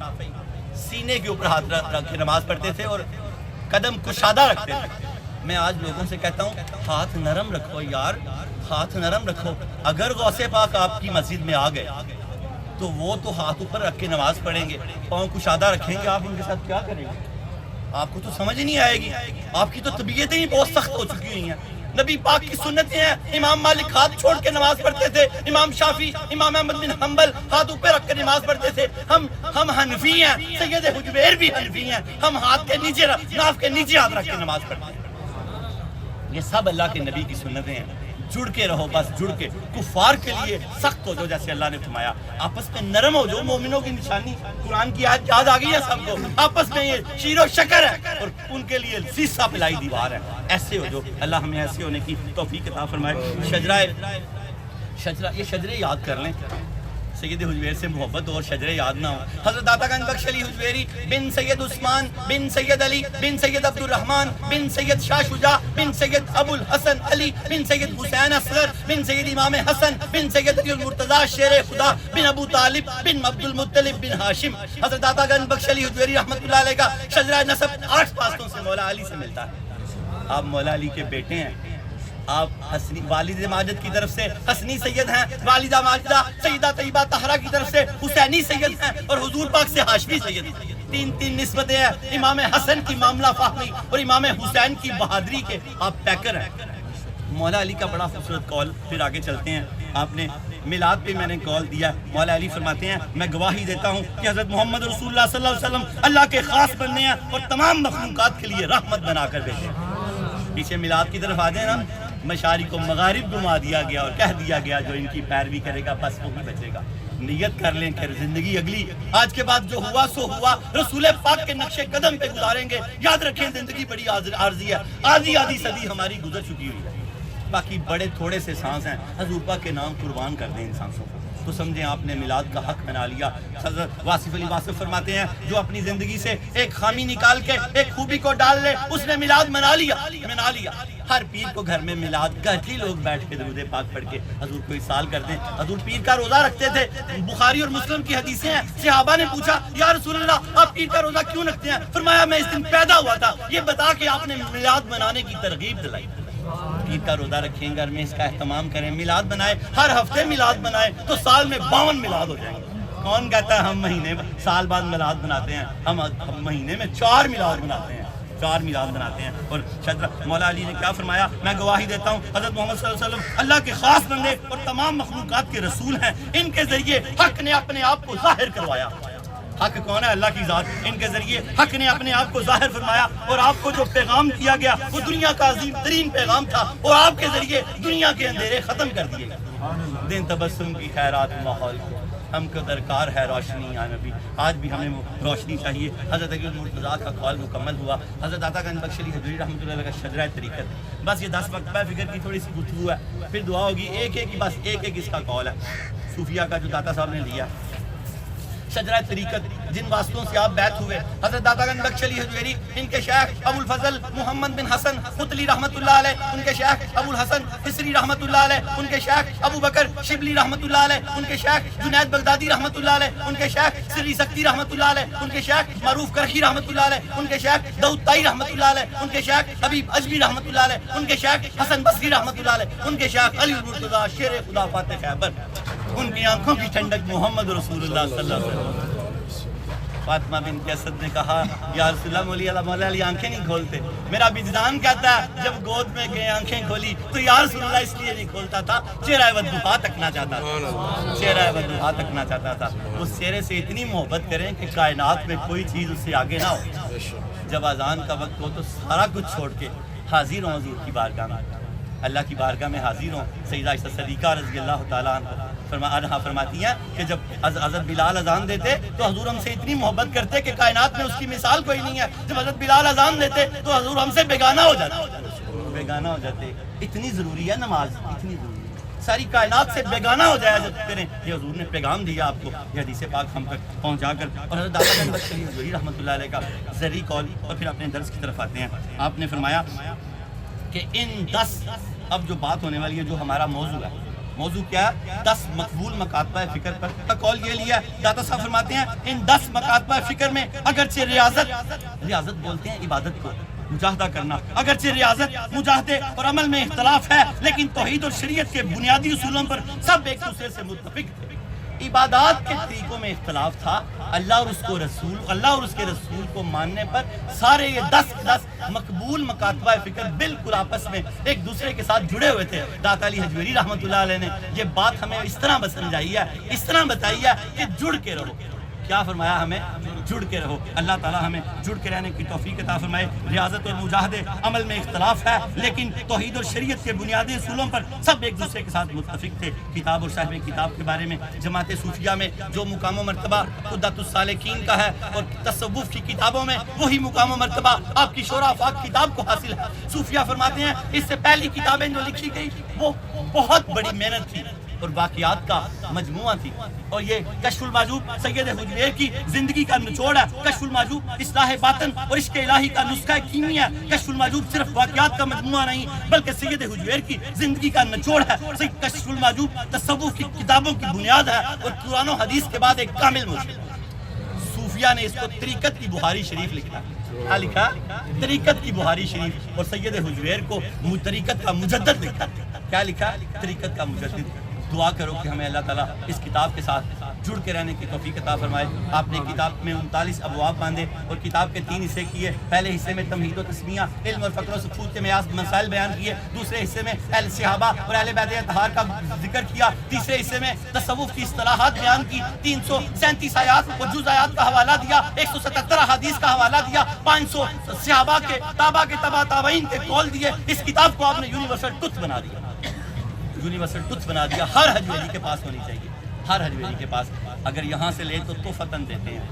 سینے کے اوپر ہاتھ رکھ کے نماز پڑھتے تھے، اور قدم کشادہ رکھتے تھے. میں آج لوگوں سے کہتا ہوں ہاتھ نرم رکھو یار, ہاتھ نرم رکھو. اگر غوث پاک آپ کی مسجد میں آ گئے تو وہ تو ہاتھ اوپر رکھ کے نماز پڑھیں گے, پاؤں کشادہ رکھیں گے, آپ ان کے ساتھ کیا کریں گے؟ آپ کو تو سمجھ نہیں آئے گی. آپ کی تو طبیعتیں ہی بہت سخت ہو چکی ہوئی ہیں. نبی پاک کی سنتیں ہیں, امام مالک ہاتھ چھوڑ کے نماز پڑھتے تھے, امام شافعی, امام احمد بن حنبل ہاتھ اوپر رکھ کے نماز پڑھتے تھے. ہم حنفی ہیں, سید حجویر بھی حنفی ہیں, ہم ہاتھ کے نیچے ناف کے نیچے ہاتھ رکھ کے نماز پڑھتے ہیں. یہ سب اللہ کے نبی کی سنتیں ہیں. جڑ کے رہو, بس جڑ کے. کفار کے لیے سخت ہو جاؤ جیسے اللہ نے فرمایا, آپس میں نرم ہو جاؤ. مومنوں کی نشانی قرآن کی آیت یاد آ گئی ہے سب کو. آپس میں یہ شیر و شکر ہے اور ان کے لیے سیسا پلائی دیوار ہے. ایسے ہو جاؤ. اللہ ہمیں ایسے ہونے کی توفیق عطا فرمائے. شجرہ یہ شجرے یاد کر لیں. سید حجویر سے محبت اور شجرے یاد نہ ہو. حضرت داتا گنج بخش علی حجویری بن سید عثمان بن سید علی بن سید عبد الرحمن بن سید شاہ شجاع بن سید ابو الحسن علی بن سید حسین اصغر بن سید امام حسن بن سید علی المرتضی شیر خدا بن ابو طالب بن عبد المطلب بن ہاشم. حضرت داتا گنج بخش علی حجویری رحمۃ اللہ علیہ کا شجرہ نسب 8 پاستوں سے مولا علی سے ملتا ہے. آپ مولا علی کے بیٹے ہیں. آپ والد ماجد کی طرف سے حسنی سید ہیں, والدہ ماجدہ سیدہ طیبہ طاہرہ کی طرف سے حسینی سید ہیں, اور حضور پاک سے ہاشمی سید ہیں. 3 نسبتیں ہیں. امام حسن کی معاملہ فاہمی اور امام حسین کی بہادری کے آپ پیکر ہیں. مولا علی کا بڑا خوبصورت قول. پھر آگے چلتے ہیں. آپ نے میلاد پہ میں نے قول دیا. مولا علی فرماتے ہیں میں گواہی دیتا ہوں کہ حضرت محمد رسول اللہ صلی اللہ علیہ وسلم اللہ کے خاص بننے ہیں اور تمام مخلوقات کے لیے رحمت بنا کر بھیجے. پیچھے میلاد کی طرف آ جائیں نا. مشارق و مغارب گما دیا گیا اور کہہ دیا گیا جو ان کی پیروی کرے گا بس وہی بچے گا. نیت کر لیں کہ زندگی اگلی آج کے بعد جو ہوا سو ہوا, رسول پاک کے نقش قدم پہ گزاریں گے. یاد رکھیں زندگی بڑی عارضی ہے. آدھی صدی ہماری گزر چکی ہوئی ہے, باقی بڑے تھوڑے سے سانس ہیں. حضور پاک کے نام قربان کر دیں ان سانسوں کو تو سمجھیں آپ نے میلاد کا حق بنا لیا. حضرت واصف علی واصف فرماتے ہیں جو اپنی زندگی سے ایک خامی نکال کے ایک خوبی کو ڈال لے اس نے میلاد منا لیا. ہر پیر کو گھر میں میلاد گھر کے لوگ بیٹھ کے درود پاک پڑھ کے حضور کو اصال کر دیں. حضور پیر کا روزہ رکھتے تھے. بخاری اور مسلم کی حدیثیں ہیں. صحابہ نے پوچھا یا رسول اللہ آپ پیر کا روزہ کیوں رکھتے ہیں؟ فرمایا میں اس دن پیدا ہوا تھا. یہ بتا کے آپ نے میلاد منانے کی ترغیب دلائی. پیر کا روزہ رکھیں, گھر میں اس کا اہتمام کریں, میلاد بنائیں, ہر ہفتے میلاد بنائیں تو سال میں 52 میلاد ہو جائیں گے. کون کہتا ہے ہم مہینے میں سال بعد میلاد بناتے ہیں؟ ہم مہینے میں 4 میلاد بناتے ہیں. 4 میلاد بناتے ہیں. اور مولا علی نے کیا فرمایا؟ میں گواہی دیتا ہوں حضرت محمد صلی اللہ علیہ وسلم اللہ کے خاص بندے اور تمام مخلوقات کے رسول ہیں. ان کے ذریعے حق نے اپنے آپ کو ظاہر کروایا. حق کون ہے؟ اللہ کی ذات. ان کے ذریعے حق نے اپنے آپ کو ظاہر فرمایا اور آپ کو جو پیغام دیا گیا وہ دنیا کا عظیم ترین پیغام تھا اور آپ کے ذریعے دنیا کے اندھیرے ختم کر دیے گئے. دن تبسم کی خیرات ماحول ہم کو درکار ہے روشنی یا نبی. آج بھی ہمیں روشنی چاہیے. حضرت علی المرتضی کا قول مکمل ہوا. حضرت داتا گنج بخش علی حجویری رحمۃ اللہ علیہ کا شجرہ طریقت. بس یہ 10 مکتبہ فکر کی تھوڑی سی گفتگو ہے, پھر دعا ہوگی. ایک بس ایک اس کا قول ہے صوفیہ کا جو داتا صاحب نے لیا. شجرہ طریقت جن واسطوں سے آپ بیعت ہوئے. حضرت داتا گنج بخش علی حجویری ان کے شیخ ابو الفضل محمد بن حسن قطلی رحمۃ اللہ علیہ, ان کے شیخ ابو الحسن حسری رحمۃ اللہ علیہ, ان کے شیخ ابو بکر شبلی رحمۃ اللہ علیہ, ان کے شیخ جنید بغدادی رحمۃ اللہ علیہ, ان کے شیخ سری سکتی رحمۃ اللہ علیہ, ان کے شیخ معروف کرخی رحمۃ اللہ علیہ, ان کے شیخ داؤد طائی رحمۃ اللہ علیہ, ان کے شیخ حبیب اجمی رحمۃ اللہ علیہ, ان کے شیخ حسن بصری رحمۃ اللہ علیہ, ان کے شیخ علی المرتضی شیر خدا فاتح خیبر. ان کی آنکھوں کی ٹھنڈک محمد رسول اللہ صلی اللہ علیہ وسلم. فاطمہ بنت اسد نے کہا یا رسول اللہ مولا علی آنکھیں نہیں کھولتے. میرا وجدان کہتا ہے جب گود میں گئے آنکھیں کھولی تو یا رسول اللہ اس لیے نہیں کھولتا تھا, چہرہ وضحا تکنا چاہتا تھا. چہرہ وضحا تکنا چاہتا تھا. اس چہرے سے اتنی محبت کریں کہ کائنات میں کوئی چیز اس سے آگے نہ ہو. جب اذان کا وقت ہو تو سارا کچھ چھوڑ کے حاضر ہوں حضور کی بارگاہ میں, اللہ کی بارگاہ میں حاضر ہوں. سیدہ عائشہ صدیقہ رضی اللہ تعالیٰ عنہ فرماتی ہیں کہ جب حضرت بلال اذان دیتے تو حضور ہم سے اتنی محبت کرتے کہ کائنات میں اس کی مثال کوئی نہیں ہے. جب حضرت بلال اذان دیتے تو حضور ہم سے بیگانہ ہو جاتے. اتنی ضروری ہے نماز, اتنی ضروری ہے. ساری کائنات سے بیگانہ ہو جایا جب کریں. یہ حضور نے پیغام دیا آپ کو, یہ حدیث پاک ہم تک پہنچا کر. اور حضرت داتا گنج بخش علی حجویری رحمۃ اللہ علیہ کا ذری قول. اور پھر اپنے درس کی طرف آتے ہیں. آپ نے فرمایا کہ ان 10 اب جو بات ہونے والی ہے جو ہمارا موضوع ہے, موضوع کیا ہے؟ 10 مقبول مکاتبہ فکر پر کا قول یہ لیا. داتا صاحب فرماتے ہیں ان 10 مکاتبہ فکر میں اگرچہ ریاضت بولتے ہیں عبادت کو, مجاہدہ کرنا، اگرچہ ریاضت، مجاہدے اور عمل میں اختلاف ہے، لیکن توحید اور شریعت کے بنیادی اصولوں پر سب ایک دوسرے سے متفق تھے۔ عبادات کے طریقوں میں اختلاف تھا، اللہ اور اس کے رسول کو ماننے پر سارے یہ 10 مقبول مکاتبہ فکر بالکل آپس میں ایک دوسرے کے ساتھ جڑے ہوئے تھے۔ داتا علی حجویری رحمۃ اللہ علیہ نے یہ بات ہمیں اس طرح سمجھائی ہے، اس طرح بتائی ہے کہ جڑ کے رہو۔ کیا فرمایا؟ ہمیں جڑ کے رہو۔ اللہ تعالیٰ ہمیں جڑ کے رہنے کی توفیق عطا فرمائے۔ ریاضت اور مجاہدے عمل میں اختلاف ہے، لیکن توحید اور شریعت کے بنیادی اصولوں پر سب ایک دوسرے کے ساتھ متفق تھے۔ کتاب اور صاحب کتاب کے بارے میں جماعت صوفیہ میں جو مقام و مرتبہ عدت السالکین کا ہے، اور تصوف کی کتابوں میں وہی مقام و مرتبہ آپ کی شورا افاق کتاب کو حاصل ہے۔ صوفیہ فرماتے ہیں اس سے پہلی کتابیں جو لکھی گئی وہ بہت بڑی محنت تھی اور واقعات کا مجموعہ تھی، اور یہ کشف المحجوب سید حجویر کی زندگی کا نچوڑ ہے۔ کشف المحجوب اصلاح باطن اور عشق الہی کا نسخہ کیمیا ہے۔ کشف المحجوب صرف واقعات کا مجموعہ نہیں بلکہ سید حجویر کی زندگی کا نچوڑ ہے۔ کشف المحجوب تصوف کی کتابوں کی بنیاد ہے اور قرآن و حدیث کے بعد ایک کامل مرشد۔ صوفیہ نے اس کو طریقت کی بخاری شریف لکھا۔ کیا لکھا؟ طریقت کی بخاری شریف۔ اور سید حجویر کو طریقت کا مجدد لکھا۔ کیا لکھا؟ طریقت کا مجدد۔ دعا کرو کہ ہمیں اللہ تعالیٰ اس کتاب کے ساتھ جڑ کے رہنے کی توفیق عطا فرمائے۔ آپ نے کتاب میں 39 ابواب باندھے اور کتاب کے 3 حصے کیے۔ پہلے حصے میں تمہید و تسمیہ، علم اور فقر و سکوت کے مسائل بیان کیے۔ دوسرے حصے میں اہل صحابہ اور اہل بیت اطہار کا ذکر کیا۔ تیسرے حصے میں تصوف کی اصطلاحات بیان کی۔ 337 آیات اور جز آیات کا حوالہ دیا۔ 177 احادیث کا حوالہ دیا۔ 500 صحابہ کے تابع کے تبع تابعین کے قول دیے۔ اس کتاب کو آپ نے یونیورسل ٹروتھ بنا دیا۔ یونیورسل ٹروتھ بنا دیا۔ ہر حجویری کے پاس ہونی چاہیے، ہر حجویری کے پاس۔ اگر یہاں سے لے تو تحفتاً دیتے ہیں،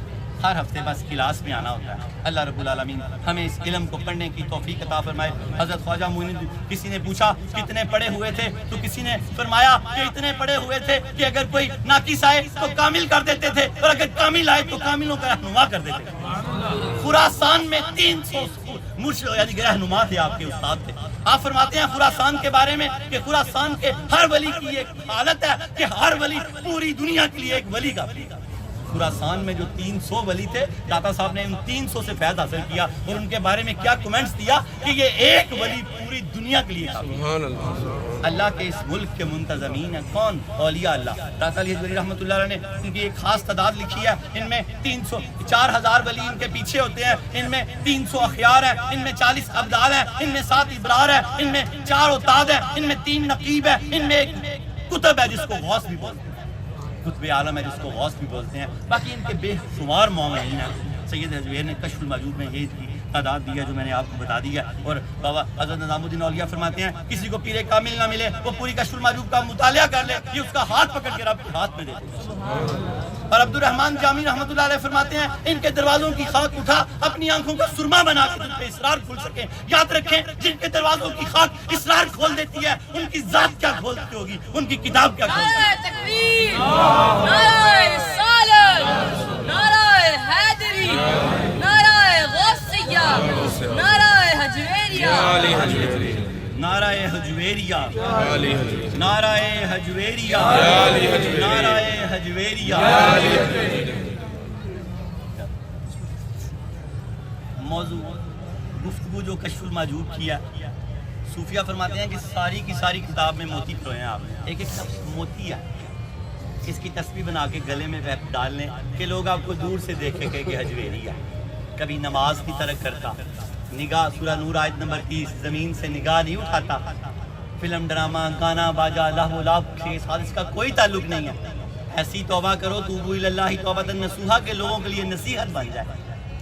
ہر ہفتے بس کلاس میں آنا ہوتا ہے۔ اللہ رب العالمین ہمیں اس علم کو پڑھنے کی توفیق عطا فرمائے۔ حضرت خواجہ معین الدین، کسی نے پوچھا کتنے پڑھے ہوئے تھے تو کسی نے فرمایا کہ اتنے پڑھے ہوئے تھے کہ اگر کوئی ناقص آئے تو کامل کر دیتے تھے، اور اگر کامل آئے تو کاملوں کا رہنما کر دیتے تھے۔ خراسان میں 300 مرشد یعنی رہنما تھے، آپ کے استاد تھے۔ آپ فرماتے ہیں خراسان کے بارے میں کہ خراسان کے ہر ولی کی ایک حالت ہے کہ ہر ولی پوری دنیا کے لیے ایک ولی کا ہے۔ خراسان میں جو 300 ولی تھے، داتا صاحب نے ان 300 سے فیض حاصل کیا اور ان کے بارے میں کیا کمنٹس دیا کہ یہ ایک ولی پوری دنیا کے لیے کافی ہے۔ اللہ کے اس ملک کے منتظمین ہیں کون؟ اولیاء اللہ۔ داتا علی حجویری رحمۃ اللہ علیہ نے ان کی ایک خاص تعداد لکھی ہے۔ ان میں 4000 ولی ان کے پیچھے ہوتے ہیں، ان میں 300 اخیار ہیں، ان میں 40 ابدال ہیں، ان میں 7 ابرار ہیں، ان میں 4 اوتاد ہیں، ان میں 3 نقیب ہیں، ان میں ایک کتب ہے جس کو غوث بھی بولتے ہیں، قطب عالم ہے جس کو غوث بھی بولتے ہیں۔ باقی ان کے بے شمار معاونین ہیں۔ سید حجویر نے کشف المحجوب میں یہ تعداد دی ہے جو میں نے آپ کو بتا دی ہے۔ اور بابا حضرت نظام الدین اولیاء فرماتے ہیں کسی کو پیر کامل نہ ملے وہ پوری کشف المحجوب کا مطالعہ کر لے، یہ اس کا ہاتھ پکڑ کے رب کے ہاتھ میں دے دے۔ اور عبد الرحمن جامی رحمۃ اللہ علیہ فرماتے ہیں ان کے دروازوں کی خاک اٹھا اپنی آنکھوں کا سرما بنا کے جن پہ اسرار کھل سکے۔ یاد رکھیں جن کے دروازوں کی خاک اسرار کھول دیتی ہے ان کی ذات کیا کھولتی ہوگی، ان کی کتاب کیا کھولتی ہوگی۔ نعرہ تکبیر، نعرہ رسالت، نعرہ حیدری، نعرہ غوثیہ، نعرہ حجویریہ، نعرہ حجویریہ، نعرہ حجویریہ، نعرہ حجویریہ۔ موضوع گفتگو جو کشف المحجوب کیا، صوفیہ فرماتے ہیں کہ ساری کی ساری کتاب میں موتی پروئے ہیں آپ نے۔ ایک ایک لفظ موتی ہے، اس کی تسبیح بنا کے گلے میں ڈال لیں کہ لوگ آپ کو دور سے دیکھیں کہ حجویری ہے۔ کبھی نماز کی ترک کرتا، نگاہ سورہ نور آیت نمبر 30 زمین سے نگاہ نہیں اٹھاتا، فلم ڈرامہ گانا باجا لاہو لاکھ کے ساتھ اس کا کوئی تعلق نہیں ہے۔ ایسی توبہ کرو توبو اللہ توبۃ نصوحا کے لوگوں کے لیے نصیحت بن جائے،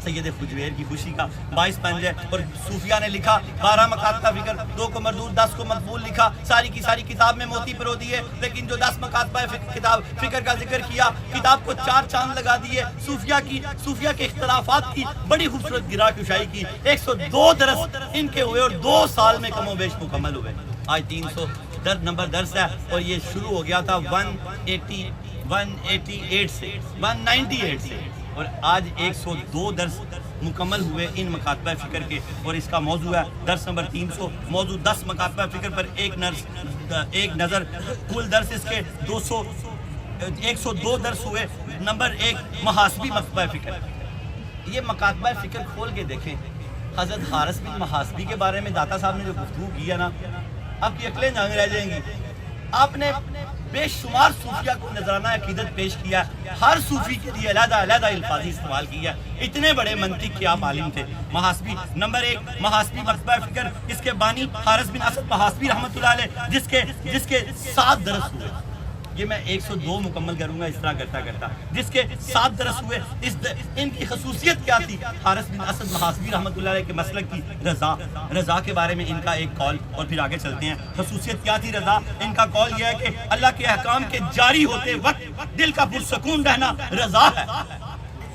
سید حجویر کی خوشی کا باعث بن جائے۔ اور صوفیہ نے لکھا 12 مکاتبہ فکر، 2 کو مردود 10 کو مقبول لکھا، ساری کی ساری کتاب میں موتی پرو دیے، لیکن جو 10 مکاتبہ کتاب فکر کا ذکر کیا کتاب کو 4 چاند لگا دیے۔ صوفیہ کے اختلافات کی بڑی خوبصورت گرا کشائی کی۔ 102 درس ان کے ہوئے اور 2 سال میں کم و بیش مکمل ہوئے۔ آج 300 نمبر درس ہے اور یہ شروع ہو گیا تھا 188 سے اور آج 102 درس مکمل ہوئے ان مکاتبہ فکر کے، اور اس کا موضوع ہے درس نمبر 300۔ موضوع 10 مکاتبہ فکر پر ایک نظر، کل درس اس کے 102 درس ہوئے۔ نمبر 1 محاسبی مکتبہ فکر۔ یہ مکاتبہ فکر کھول کے دیکھیں، حضرت حارث بن محاسبی کے بارے میں داتا صاحب نے جو گفتگو کی ہے نا، آپ کی عقلیں جنگ رہ جائیں گی. آپ نے بے شمار صوفیہ کو نذرانہ عقیدت پیش کیا، ہر صوفی کے لیے علیحدہ علیحدہ الفاظی استعمال کیا. اتنے بڑے منطق کے آپ عالم تھے. محاسبی نمبر 1 محاسبی مکتبہ فکر، اس کے بانی حارث بن اسد محاسبی رحمۃ اللہ علیہ، جس کے 7 درس ہوئے. یہ میں 102 مکمل کروں گا اس طرح کرتا کرتا. جس کے 7 درس ہوئے. ان کی خصوصیت کیا تھی؟ حارث بن اسد محاسبی رحمۃ اللہ علیہ کے مسلک کی رضا کے بارے میں ان کا ایک قول، اور پھر آگے چلتے ہیں. خصوصیت کیا تھی رضا؟ ان کا قول یہ ہے کہ اللہ کے احکام کے جاری ہوتے وقت دل کا پرسکون رہنا رضا ہے.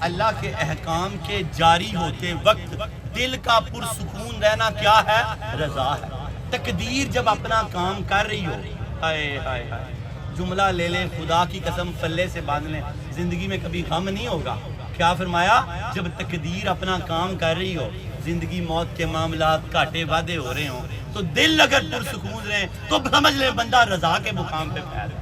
اللہ کے احکام کے جاری ہوتے وقت دل کا پرسکون رہنا کیا ہے؟ رضا ہے. تقدیر جب اپنا کام کر رہی ہو، ہائے ہائے ہائے، جملہ لے لیں، خدا کی قسم پلے سے باندھ لیں، زندگی میں کبھی غم نہیں ہوگا. کیا فرمایا؟ جب تقدیر اپنا کام کر رہی ہو، زندگی موت کے معاملات کاٹے وعدے ہو رہے ہوں، تو دل اگر پرسکون رہے تو سمجھ لیں بندہ رضا کے مقام پہ پھیل.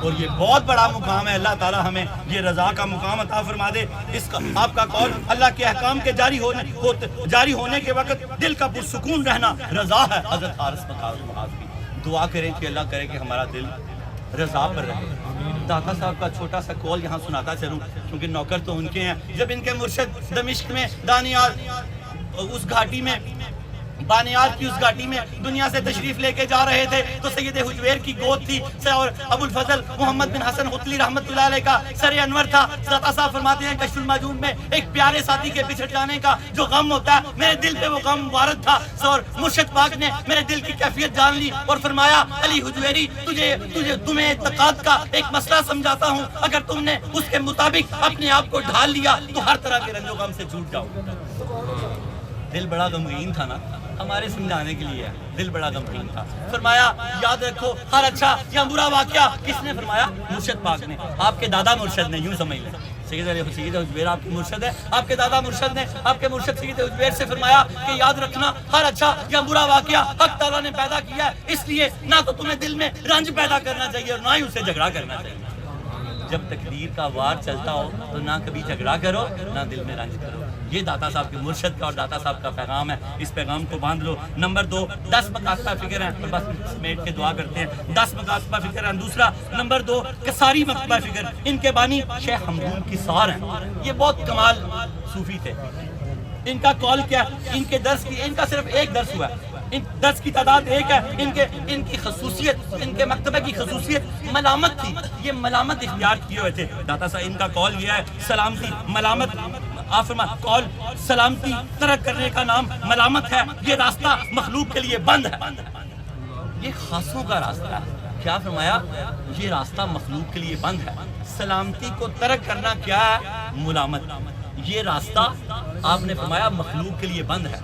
اور یہ بہت بڑا مقام ہے. اللہ تعالیٰ ہمیں یہ رضا کا مقام عطا فرما دے. اس کا آپ کا قول اللہ کے احکام کے جاری ہونے کے وقت دل کا پرسکون رہنا رضا ہے. حضرت حارث محاسبی دعا کریں کہ اللہ کرے کہ ہمارا دل رضا پر رہے. داتا صاحب کا چھوٹا سا کال یہاں سناتا چلوں، کیونکہ نوکر تو ان کے ہیں. جب ان کے مرشد دمشق میں دانیال اس گھاٹی میں بانیال کی اس گھاٹی میں دنیا سے تشریف لے کے جا رہے تھے تو سید حجویر کی گود تھی اور ابو الفضل محمد بن حسن حتلی رحمت اللہ علیہ کا سر انور تھا. داتا صاحب فرماتے ہیں کشف المعجون میں ایک پیارے ساتھی کے بچھڑ جانے کا جو غم ہوتا ہے، میرے دل پہ وہ غم وارد تھا. اور مرشد پاک نے میرے دل کی کیفیت جان لی اور فرمایا علی حجویری تمہیں اعتقاد کا ایک مسئلہ سمجھاتا ہوں، اگر تم نے اس کے مطابق اپنے آپ کو ڈھال لیا تو ہر طرح کے رنج و غم سے چھوٹ جاؤ. دل بڑا غمگین تھا نا، ہمارے سمجھانے کے لیے دل بڑا غمگین تھا. فرمایا یاد رکھو ہر اچھا یا برا واقعہ. کس نے فرمایا؟ مرشد پاک نے. آپ کے دادا مرشد نے، یوں سمجھ لیں. سید حجویر آپ کے مرشد ہے، آپ کے دادا مرشد نے آپ کے مرشد سید حجویر سے فرمایا کہ یاد رکھنا ہر اچھا یا برا واقعہ حق تعالیٰ نے پیدا کیا ہے، اس لیے نہ تو تمہیں دل میں رنج پیدا کرنا چاہیے اور نہ ہی اسے جھگڑا کرنا چاہیے. جب تقدیر کا وار چلتا ہو تو نہ کبھی جھگڑا کرو نہ دل میں رنج کرو. یہ داتا صاحب کے مرشد کا اور داتا صاحب کا پیغام ہے. اس پیغام کو باندھ لو. نمبر 2 10 مکاتبہ فکر ہیں، بس سمیٹ کے دعا کرتے ہیں. 10 مکاتبہ فکر ہیں. دوسرا نمبر 2 کساری مکتبہ فکر، ان کے بانی شیخ حمدون کسار ہیں. یہ بہت کمال صوفی تھے. ان کا قول کیا؟ ان کے درس کی، ان کا صرف ایک درس ہوا ہے، ان درس کی تعداد ایک ہے. ان کی خصوصیت، ان کے مکتبہ کی خصوصیت ملامت تھی. یہ ملامت اختیار کیے ہوئے تھے داتا صاحب. ان کا قول یہ ہے سلامتی ملامت، قول سلامتی ترک کرنے کا نام ملامت ہے. یہ راستہ مخلوق کے لیے بند ہے. یہ خاصوں کا راستہ ہے. کیا فرمایا؟ یہ راستہ مخلوق کے لیے بند ہے. سلامتی کو ترک کرنا کیا ہے؟ ملامت. یہ راستہ آپ نے فرمایا مخلوق کے لیے بند ہے.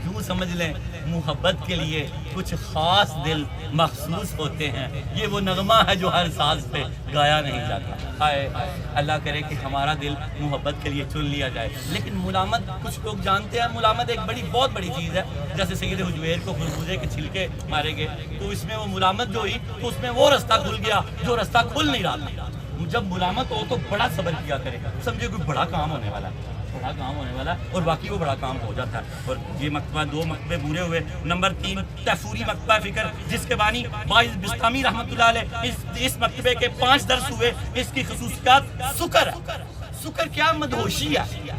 یوں سمجھ لیں محبت کے لیے کچھ خاص دل مخصوص ہوتے ہیں. یہ وہ نغمہ ہے جو ہر ساز پہ گایا نہیں جاتا. ہائے اللہ کرے کہ ہمارا دل محبت کے لیے چن لیا جائے. لیکن ملامت کچھ لوگ جانتے ہیں، ملامت ایک بہت بڑی چیز ہے. جیسے سید حجویر کو خربوزے کے چھلکے مارے گئے تو اس میں وہ ملامت جو ہوئی تو اس میں وہ رستہ کھل گیا جو رستہ کھل نہیں رہا تھا. جب ملامت ہو تو بڑا صبر کیا کرے، سمجھے کوئی بڑا کام ہونے والا ہے، بڑا کام ہونے والا ہے اور باقی وہ بڑا کام ہو جاتا ہے. اور یہ مکتبہ 2 مکتبے پورے ہوئے. نمبر 3 تیفوری مکتبہ فکر، جس کے بانی باعث بستامی رحمۃ اللہ علیہ. اس مکتبے کے 5 درس ہوئے. اس کی خصوصیات سکر ہے. سکر کیا؟ مدہوشی ہے.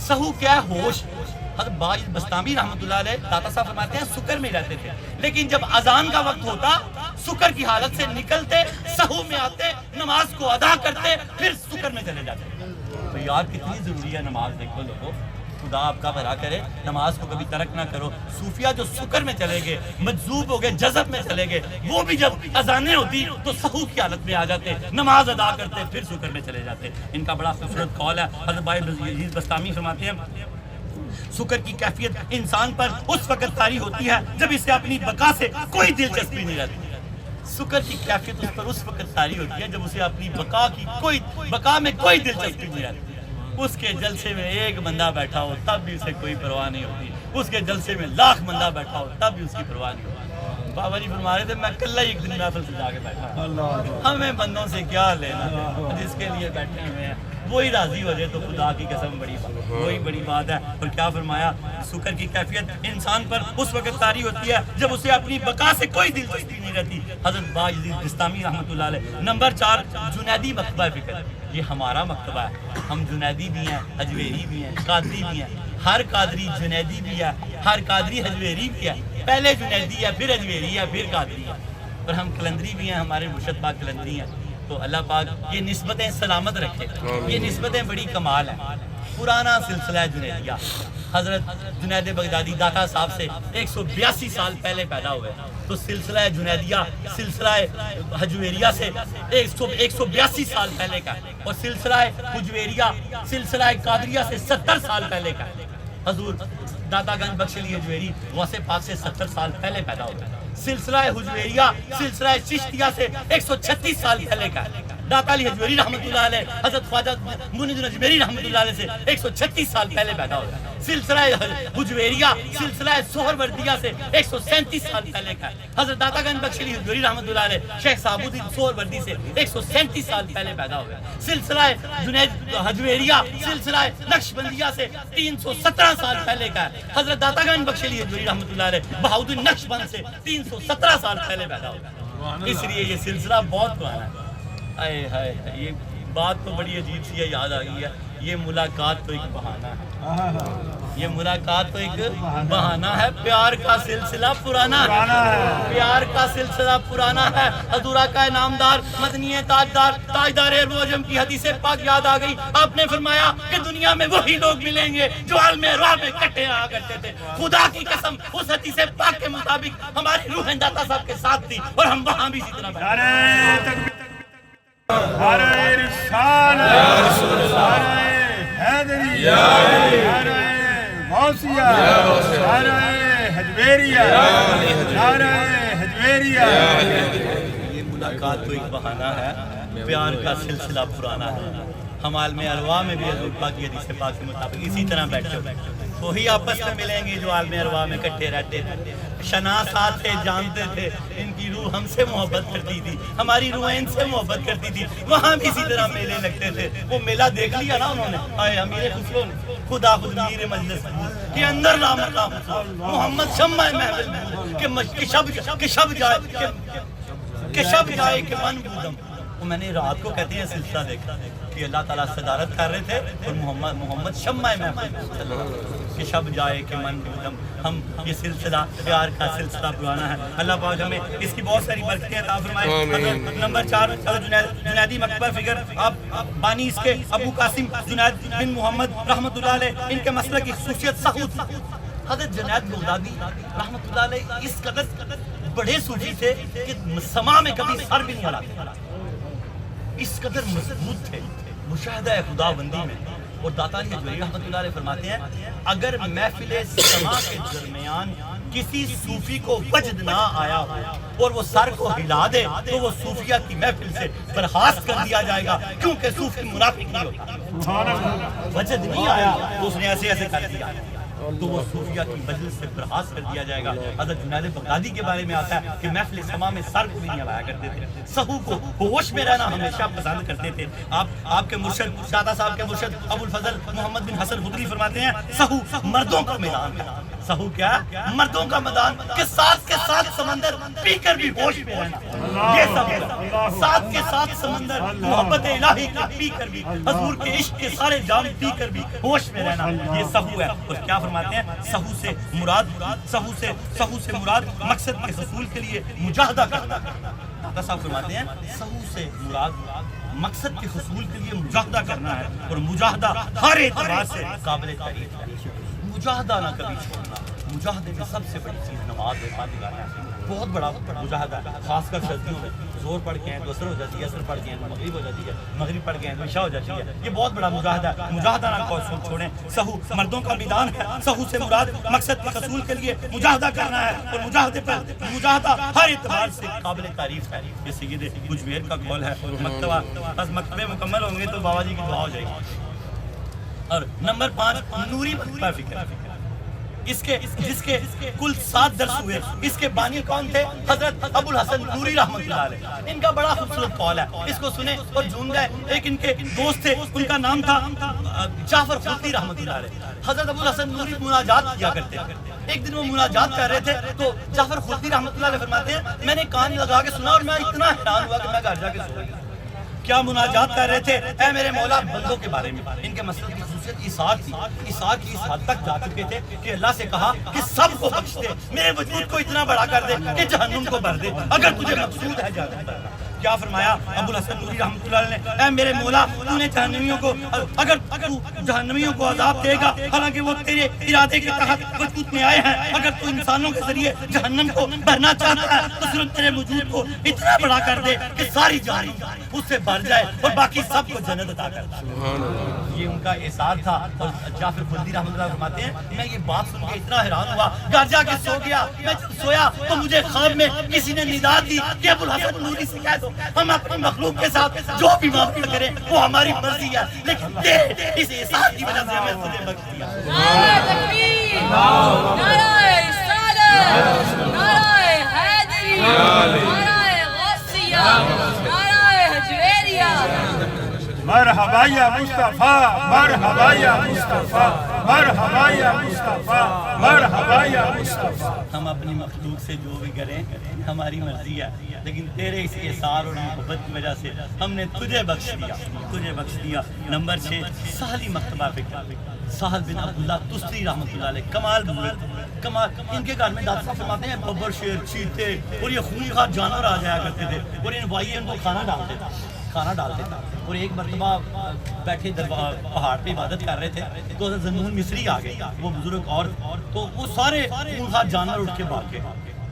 سہو کیا؟ ہوش. حضرت باعث بستامی رحمۃ اللہ علیہ داتا صاحب فرماتے ہیں سکر میں رہتے تھے، لیکن جب اذان کا وقت ہوتا سکر کی حالت سے نکلتے، سہو میں آتے، نماز کو ادا کرتے، پھر سکر میں چلے جاتے. تو یار کتنی ضروری ہے نماز. دیکھو لوگوں، خدا آپ کا بھلا کرے، نماز کو کبھی ترک نہ کرو. صوفیہ جو سکر میں چلے گئے، مجذوب ہو گئے، جذب میں چلے گئے، وہ بھی جب اذانیں ہوتی تو سہو کی حالت میں آ جاتے، نماز ادا کرتے، پھر سکر میں چلے جاتے. ان کا بڑا خوبصورت قول ہے. حضرت باعث بستامی فرماتے ہیں سکر کی کیفیت انسان پر اس وقت طاری ہوتی ہے جب اسے اپنی بقا سے کوئی دلچسپی نہیں رہتی. سکر کی کیفیت اس پر اس وقت طاری ہوتی ہے جب اسے اپنی بقا میں کوئی دلچسپی نہیں رہتی. اس کے جلسے میں ایک بندہ بیٹھا ہو تب بھی اسے کوئی پرواہ نہیں ہوتی. اس کے جلسے میں 1,00,000 بندہ بیٹھا ہو تب بھی اس کی پرواہ نہیں ہوتی. بابا جی فرما رہے تھے میں کل ہی ایک دن محفل سجا کے بیٹھا، ہمیں بندوں سے کیا لینا، جس کے لیے بیٹھے ہوئے ہیں وہی راضی ہو جائے تو خدا کی قسم بڑی بات، وہی بڑی بات ہے۔ اور کیا فرمایا، شکر کی کیفیت انسان پر اس وقت طاری ہوتی ہے جب اسے اپنی بقا سے کوئی دلچسپی نہیں رہتی۔ حضرت باجید بستامی رحمۃ اللہ علیہ۔ نمبر 4 جنیدی مکتبہ فکر، یہ ہمارا مکتبہ ہے، ہم جنیدی بھی ہیں، حجویری بھی ہیں، قادری بھی ہیں، ہر قادری جنیدی بھی ہے، ہر قادری حجویری بھی ہے، پہلے جنیدی ہے پھر حجویری ہے پھر قادری ہے، اور ہم کلندری بھی ہیں، ہمارے مرشد پاک کلندری ہیں۔ تو اللہ پاک یہ نسبتیں سلامت رکھے، یہ نسبتیں بڑی کمال ہیں۔ پرانا سلسلہ جنیدیہ، حضرت جنید بغدادی داتا صاحب سے 182 سال پہلے پیدا ہوئے، تو سلسلہ جنیدیہ سلسلہ حجویریہ سے 182 سال پہلے کا، اور سلسلہ حجویریہ سلسلہ قادریہ سے 70 سال پہلے کا۔ حضور داتا گنج بخش علی حجویری غوث پاک سے 70 سال پہلے پیدا ہوئے۔ سلسلہ حجویریہ سلسلہ چشتیہ سے 136 سال پہلے کا ہے۔ داتا علی حجویری رحمۃ اللہ علیہ حضرت خواجہ منید اجمیری رحمۃ اللہ علیہ سے 136 سال پہلے پیدا ہوئے۔ سلسلہ حجویریہ سلسلہ سہروردیہ سے 137 سال پہلے کا ہے۔ حضرت داتا گنج بخش علی حجویری رحمۃ اللہ علیہ شیخ صاحب الدین سہروردی سے 137 سال پہلے پیدا ہوئے۔ سلسلہ جنید حجویریہ سلسلہ نقشبندیہ سے 317 سال پہلے کا ہے۔ حضرت داتا گنج بخش علی حجویری رحمۃ اللہ علیہ بہاؤالدین نقشبند سے 317 سال پہلے پیدا ہوئے۔ اس لیے یہ سلسلہ بہت پرانا ہے۔ اے ہائے یہ بات تو بڑی عجیب سی ہے، یاد آ گئی ہے، یہ ملاقات تو ایک بہانہ ہے، یہ ملاقات تو ایک بہانہ ہے، پیار کا سلسلہ پرانا ہے، پیار کا سلسلہ پرانا ہے۔ حضور آقا نامدار مدنی تاجدار تاجدار روجم کی حدیث پاک یاد آ گئی، آپ نے فرمایا کہ دنیا میں وہی لوگ ملیں گے جو عالم راہ میں کٹے آ کرتے تھے۔ خدا کی قسم اس حدیث پاک کے مطابق ہماری روح داتا صاحب کے ساتھ تھی، اور ہم وہاں بھی اسی طرح بیٹھے۔ نعرہ رسالت، نعرہ حیدری، نعرہ غوثیہ، نعرہ حجویریہ، نعرہ حجویریہ۔ یہ ملاقات تو ایک بہانہ ہے، پیار کا سلسلہ پرانا ہے۔ ہم عالم ارواح میں بھی حضور پاک کی حدیث پاک کے مطابق اسی طرح بیٹھے ہوئے، وہی آپس میں ملیں گے جو عالم ارواح میں اکٹھے رہتے تھے، شناسات تھے، جانتے تھے، ان کی روح ہم سے محبت کرتی تھی، ہماری روح ان سے محبت کرتی تھی، وہاں بھی اسی طرح میلے لگتے تھے۔ وہ میلہ دیکھ لیا نا انہوں نے، آئے امیر خسرو خدا خود میر مجلس کے اندر لا مقام محمد شمع محفل کہ شب جائے کہ من بودم۔ وہ میں نے رات کو کہتے ہیں سلسلہ دیکھا کہ اللہ تعالیٰ صدارت کر رہے تھے، اور محمد شمع محفل کہ شب جائے کہ من بودم۔ ہم یہ سلسلہ پیار کا سلسلہ پرانا ہے، اللہ پاک ہمیں اس کی بہت ساری برکتیں عطا فرمائے۔ نمبر 4 جنیدی مکتبہ فکر، آپ بانی اس کے ابو قاسم جنید بن محمد رحمۃ اللہ علیہ، ان کے مسلک کی خصوصیت سہو تھی۔ حضرت جنید بغدادی رحمۃ اللہ علیہ اس قدر بڑے صوفی تھے کہ سما میں کبھی سر بھی نہیں ہلاتے، اس قدر مضبوط تھے مشاہدہ خدا بندی میں۔ اور داتا علی حجویری رحمۃ اللہ علیہ فرماتے ہیں اگر محفل سما کے درمیان کسی صوفی کو وجد نہ آیا ہو اور وہ سر کو ہلا دے تو وہ صوفیہ کی محفل سے برخاست کر دیا جائے گا، کیونکہ صوفی منافق نہیں ہوتا۔ وجد نہیں آیا تو اس نے ایسے ایسے کر دیا تو وہ صوفیہ کی مجلس سے برخاست کر دیا جائے گا۔ حضرت جنید بغدادی کے بارے میں آتا ہے کہ محفل سما میں سر کو بھی نہیں ہلایا کرتے تھے، سہو کو ہوش میں رہنا ہمیشہ پسند کرتے تھے۔ آپ کے مرشد داتا صاحب کے مرشد ابو الفضل محمد بن حسن خدری فرماتے ہیں سہو مردوں کا میدان ہے۔ سہو کیا ہے؟ مردوں کا میدان کے ساتھ سمندر پی کر بھی ہوش میں رہنا، یہ سب ہے۔ ساتھ کے ساتھ سمندر محبت الہی کا پی کر بھی، حضور کے عشق کے سارے جام پی کر بھی ہوش میں رہنا، یہ سہو ہے۔ اور کیا فرماتے ہیں سہو سے مراد مقصد کے حصول کے لیے مجاہدہ کرنا۔ داتا صاحب فرماتے ہیں سہو سے مراد مقصد کے حصول کے لیے مجاہدہ کرنا ہے، اور مجاہدہ ہر اعتبار سے قابل تعریف ہے۔ مجاہدہ نہ کبھی چھوڑنا، مجاہدے میں سب سے بڑی چیز نماز ہے، بہت بڑا مجاہدہ ہے، خاص کر سردیوں میں زور پڑھ کے ہیں تو اثر ہو جاتی ہے، اثر پڑھ کے ہیں تو مغرب ہو جاتی ہے، مغرب پڑھ کے ہیں تو عشاء ہو جاتی ہے، یہ بہت بڑا مجاہدہ ہے۔ مجاہدہ نہ چھوڑیں، سہو مردوں کا میدان ہے، سہو سے مراد مقصد کے حصول کے لیے مجاہدہ کرنا ہے، اور مجاہدہ ہر اعتبار سے قابل تعریف ہے۔ یہ سید حجویر کا قول ہے۔ مکتبے مکمل ہوں گے تو بابا جی کی دعا ہو جائے گی۔ اور نمبر 5 نوری مکتبہ فکر، جس کے کل 7 درس ہوئے، اس کے بانی کون تھے؟ حضرت ابو الحسن نوری رحمۃ اللہ علیہ۔ ان کا بڑا خوبصورت قول ہے، اس کو سنیں اور جھوم گئے۔ ایک ان کے دوست تھے، ان کا نام تھا جعفر خلدی رحمۃ اللہ علیہ۔ حضرت ابو الحسن نوری مناجات کیا کرتے تھے۔ ایک دن وہ مناجات کر رہے تھے تو جعفر خلدی رحمۃ اللہ علیہ فرماتے ہیں میں نے کان لگا کے سنا اور میں اتنا حیران ہوا کہ میں گھر جا کے سو گیا۔ کیا مناجات کر رہے تھے؟ اے میرے مولا بندوں کے بارے میں۔ ان کے مسئلے کی خصوصیت ایثار تھی، ایثار کی اس حد تک جا چکے تھے کہ اللہ سے کہا کہ سب کو بخش دے، میرے وجود کو اتنا بڑا کر دے کہ جہنم کو بھر دے اگر تجھے مقصود ہے جہنم۔ کیا فرمایا ابو الحسن نوری رحمۃ اللہ علیہ نے؟ اے میرے مولا تو نے جہنمیوں کو اگر جہنمیوں کو عذاب دے گا حالانکہ وہ تیرے ارادے کے تحت وجود میں آئے ہیں، اگر تو انسانوں کے ذریعے جہنم کو بھرنا چاہتا ہے تو صرف تیرے وجود کو اتنا بڑا کر دے کہ ساری جان اس سے بھر جائے اور باقی سب کو جنت عطا کر دے۔ یہ ان کا احساس تھا۔ اور جعفر خلدی رحمۃ اللہ فرماتے ہیں میں یہ بات سن کے اتنا حیران ہوا، گھر جا کے سو گیا۔ میں جب سویا تو مجھے خواب میں کسی نے ندا دی کہ ابو الحسن نوری سے کہہ دو ہم اپنی مخلوق کے ساتھ جو بھی معاملہ کریں وہ ہماری مرضی ہے، لیکن تیرے اس احساس کی وجہ سے ہمیں تجھے بخش دیا۔ نعرہ تکبیر، نعرہ رسالت، نعرہ حیدری، نعرہ غوثیہ، نعرہ حجویریہ۔ مرحبا یا مصطفیٰ، مرحبا یا مصطفیٰ، مرحبا یا مصطفیٰ، مرحبا یا مصطفیٰ۔ ہم اپنی مخلوق سے جو بھی کریں ہماری مرضی ہے، لیکن تیرے اس احسان اور محبت کی وجہ سے ہم نے تجھے بخش دیا، تجھے بخش دیا۔ نمبر 6 سہلی مکتبہ فکر، سہل بن عبداللہ تستری رحمۃ اللہ علیہ، کمال بزرگ، کمال۔ ان کے گھر میں دادا صاحب فرماتے ہیں ببر، شیر، چیتے اور یہ خونخوار جانور آ جایا کرتے تھے اور ان بھائی ان کو کھانا ڈالتے تھے۔ اور ایک مرتبہ بیٹھے پہاڑ پہ عبادت کر رہے تھے تو حضرت ذنون مصری آ گئے، وہ بزرگ اور تو وہ سارے خونخوار جانور اٹھ کے بھاگ گئے۔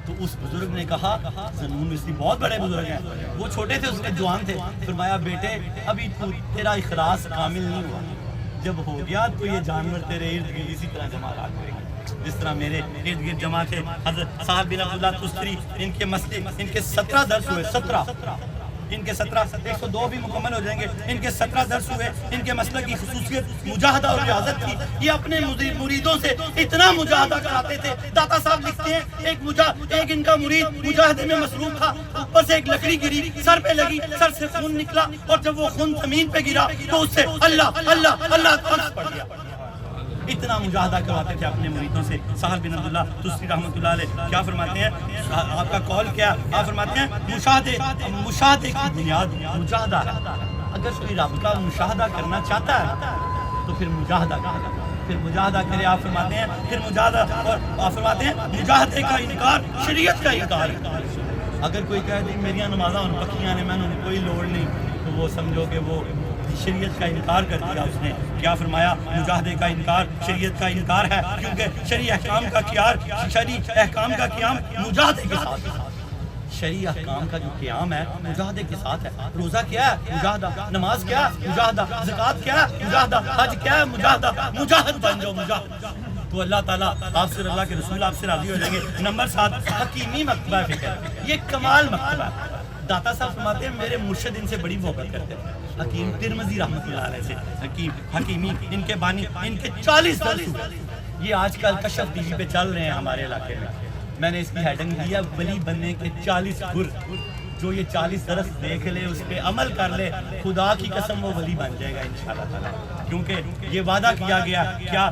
تو اس بزرگ نے کہا، ذنون مصری بہت بڑے بزرگ ہیں، وہ چھوٹے تھے اس کے جوان تھے، فرمایا بیٹے ابھی تیرا اخلاص کامل نہیں ہوا، جب ہو گیا تو یہ جانور تیرے ارد گرد اسی طرح جمع کریں گے جس طرح میرے ارد گرد جمع تھے۔ حضرت سہل بن عبداللہ تستری، ان کے مسئلے، ان کے 17 درس ہوئے، 17 ان کے 102 بھی مکمل ہو جائیں گے۔ ان کے 17 درس ہوئے۔ ان کے مسلک کی خصوصیت مجاہدہ اور ریاضت تھی، یہ اپنے مریدوں سے اتنا مجاہدہ کراتے تھے۔ داتا صاحب لکھتے ہیں ایک ان کا مرید مجاہدے میں مصروف تھا، اوپر سے ایک لکڑی گری، سر پہ لگی، سر سے خون نکلا اور جب وہ خون زمین پہ گرا تو اس سے اللہ اللہ اللہ پڑ گیا۔ اتنا مجاہدہ کرواتے تھے اپنے مریدوں سے۔ سہل بن عبداللہ تستری رحمۃ اللہ علیہ کیا فرماتے ہیں؟ آپ کا قول کیا؟ آپ فرماتے ہیں مشاہدے کی بنیاد مجاہدہ ہے۔ اگر کوئی رب کا مشاہدہ کرنا چاہتا ہے تو پھر مجاہدہ کرے، پھر مجاہدہ کرے۔ آپ فرماتے ہیں پھر مجاہدہ، اور آپ فرماتے ہیں مجاہدے کا انکار شریعت کا انکار ہے۔ اگر کوئی کہے دی میری نمازاں پکیاں نے، میں نے کوئی لوڑ نہیں، تو وہ سمجھو کہ وہ شریعت کا انکار کر دیا اس نے۔ کیا فرمایا؟ مجاہدے کا انکار شریعت کا انکار ہے، کیونکہ شرعی احکام کا قیام مجاہدے کے ساتھ ہے۔ شرعی احکام کا جو قیام ہے مجاہدے کے ساتھ ہے۔ روزہ کیا ہے؟ مجاہدہ۔ نماز کیا ہے؟ مجاہدہ۔ زکوٰۃ کیا ہے؟ مجاہدہ۔ حج کیا ہے؟ مجاہدہ۔ مجاہد بن جاؤ، مجاہد۔ تو اللہ تعالیٰ آپ سے، اللہ کے رسول آپ سے راضی ہو جائیں گے۔ نمبر 7 حکیمی مکتبہ فکر، یہ کمال مکتبہ ہے۔ داتا صاحب فرماتے ہیں میرے مرشد ان سے بڑی محبت کرتے تھے، حکیم ترمذی رحمۃ اللہ علیہ سے۔ حکیمی ان کے بانی، ان کے 40 درس ہوئے۔ یہ آج کل کشف ٹی وی پہ چل رہے ہیں ہمارے علاقے میں۔ میں نے اس کی ہیڈنگ دیا ولی بننے کے 40 گر۔ جو یہ 40 درس دیکھ لے، اس پہ عمل کر لے، خدا کی قسم وہ ولی بن جائے گا انشاءاللہ تعالیٰ، کیونکہ یہ وعدہ کیا گیا۔ کیا